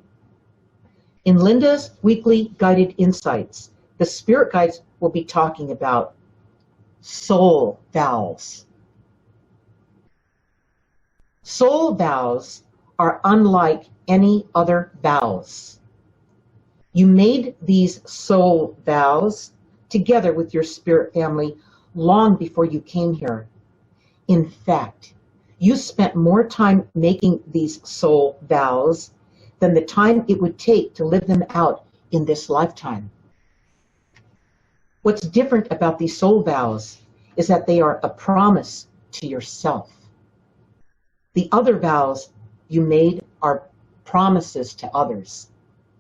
In Linda's weekly guided insights, the spirit guides will be talking about soul vows. Soul vows are unlike any other vows. You made these soul vows together with your spirit family long before you came here. In fact, you spent more time making these soul vows than the time it would take to live them out in this lifetime. What's different about these soul vows is that they are a promise to yourself. The other vows you made are promises to others.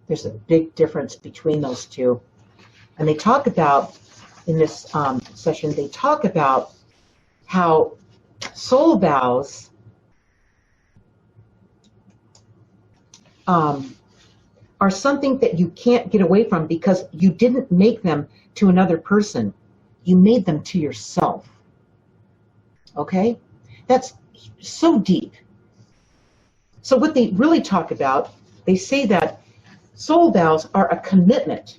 There's a big difference between those two. And they talk about, in this session, they talk about how soul vows are something that you can't get away from because you didn't make them to another person. You made them to yourself. Okay? That's so deep. So what they really talk about, they say that soul vows are a commitment,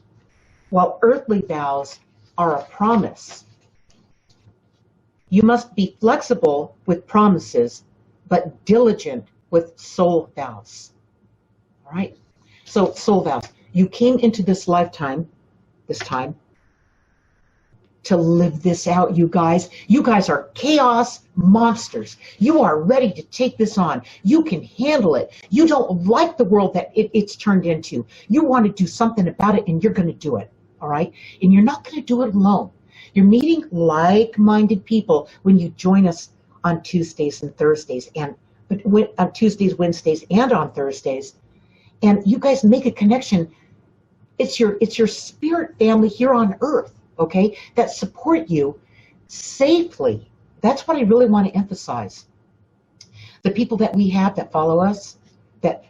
while earthly vows are a promise. You must be flexible with promises, but diligent with soul vows. All right? So soul vows. You came into this time, to live this out, you guys. You guys are chaos monsters. You are ready to take this on. You can handle it. You don't like the world that it's turned into. You want to do something about it, and you're going to do it, all right? And you're not going to do it alone. You're meeting like-minded people when you join us on Tuesdays and Thursdays, and on Tuesdays, Wednesdays, and on Thursdays. And you guys make a connection. It's your spirit family here on earth, okay, that support you safely. That's what I really want to emphasize. The people that we have that follow us, that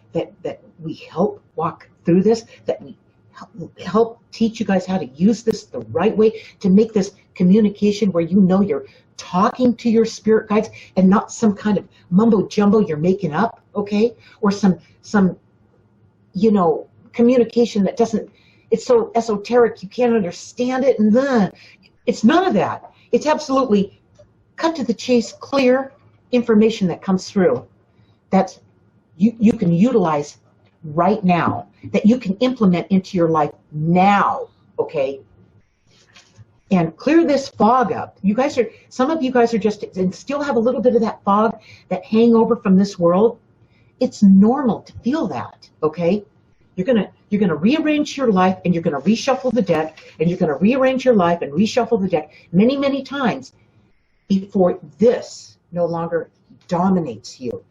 we help walk through this, that we help teach you guys how to use this the right way, to make this communication where you know you're talking to your spirit guides and not some kind of mumbo jumbo you're making up, okay, or some communication that doesn't, it's so esoteric you can't understand it, and it's none of that. It's absolutely cut to the chase, clear information that comes through that you can utilize right now, that you can implement into your life now, okay? And clear this fog up. Some of you guys are just, and still have a little bit of that fog, that hangover from this world. It's normal to feel that, okay? You're gonna rearrange your life, and you're gonna reshuffle the deck, and you're gonna rearrange your life and reshuffle the deck many, many times before this no longer dominates you.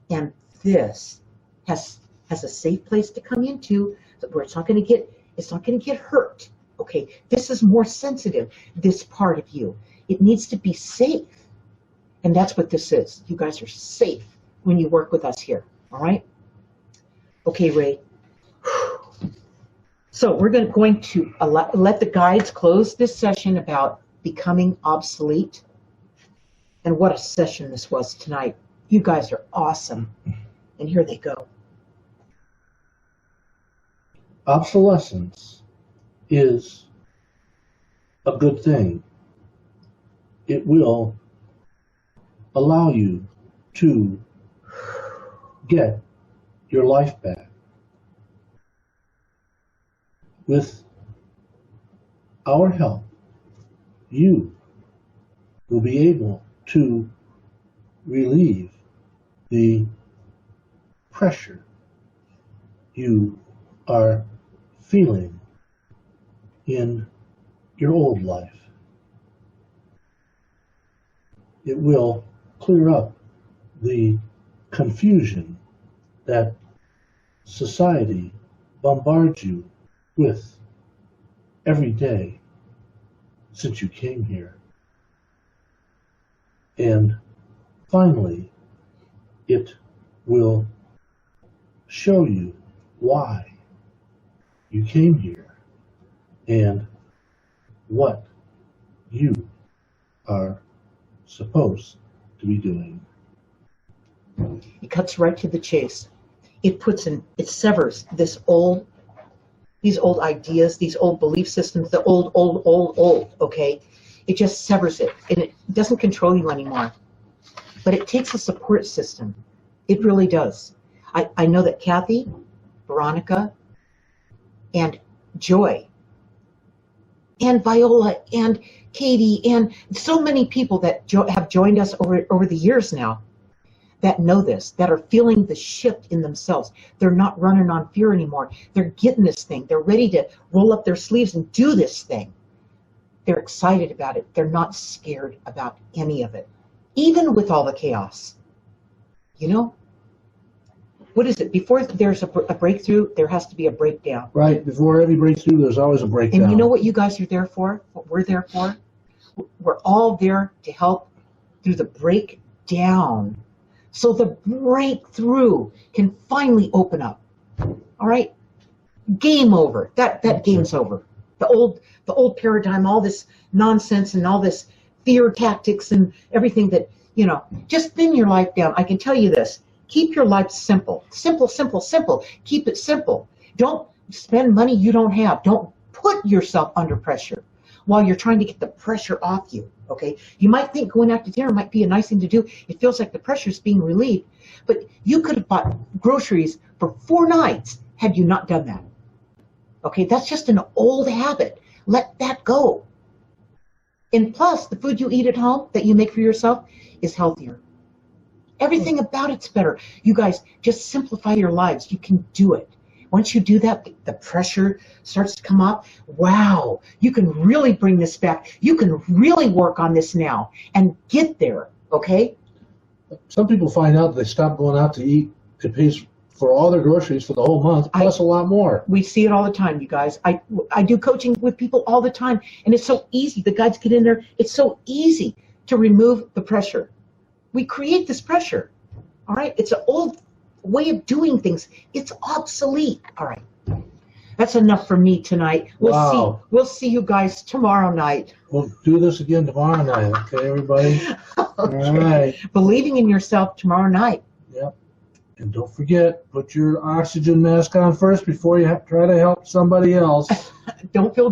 And this has a safe place to come into where it's not gonna get hurt. Okay, this is more sensitive, this part of you. It needs to be safe. And that's what this is. You guys are safe when you work with us here, all right? Okay, Ray. So we're going to let the guides close this session about becoming obsolete. And what a session this was tonight. You guys are awesome. And here they go. Obsolescence is a good thing. It will allow you to get your life back. With our help, you will be able to relieve the pressure you are feeling in your old life. It will clear up the confusion that society bombards you with every day since you came here. And finally, it will show you why you came here and what you are supposed to be doing. It cuts right to the chase. It severs these old ideas, these old belief systems, the old, okay? It just severs it, and it doesn't control you anymore. But it takes a support system. It really does. I know that Kathy, Veronica, and Joy, and Viola, and Katie, and so many people that have joined us over the years now that know this, that are feeling the shift in themselves. They're not running on fear anymore. They're getting this thing. They're ready to roll up their sleeves and do this thing. They're excited about it. They're not scared about any of it, even with all the chaos. You know? What is it? Before there's a breakthrough, there has to be a breakdown. Right. Before every breakthrough, there's always a breakdown. And you know what you guys are there for? What we're there for? We're all there to help through the breakdown, so the breakthrough can finally open up. All right? Game over. That game's over. The old paradigm, all this nonsense and all this fear tactics and everything that, just thin your life down. I can tell you this. Keep your life simple. Simple, simple, simple. Keep it simple. Don't spend money you don't have. Don't put yourself under pressure while you're trying to get the pressure off you, okay? You might think going out to dinner might be a nice thing to do. It feels like the pressure's being relieved. But you could have bought groceries for 4 nights had you not done that. Okay, that's just an old habit. Let that go. And plus, the food you eat at home that you make for yourself is healthier. Everything about it's better. You guys, just simplify your lives. You can do it. Once you do that, the pressure starts to come up. Wow, you can really bring this back. You can really work on this now and get there, okay? Some people find out they stop going out to eat. It pays for all their groceries for the whole month, plus a lot more. We see it all the time, you guys. I do coaching with people all the time, and it's so easy. The guides get in there. It's so easy to remove the pressure. We create this pressure, all right? It's an old way of doing things. It's obsolete, all right? That's enough for me tonight. We'll see you guys tomorrow night. We'll do this again tomorrow night, okay, everybody? Okay. All right. Believing in yourself tomorrow night. Yep. And don't forget, put your oxygen mask on first before you try to help somebody else. Don't feel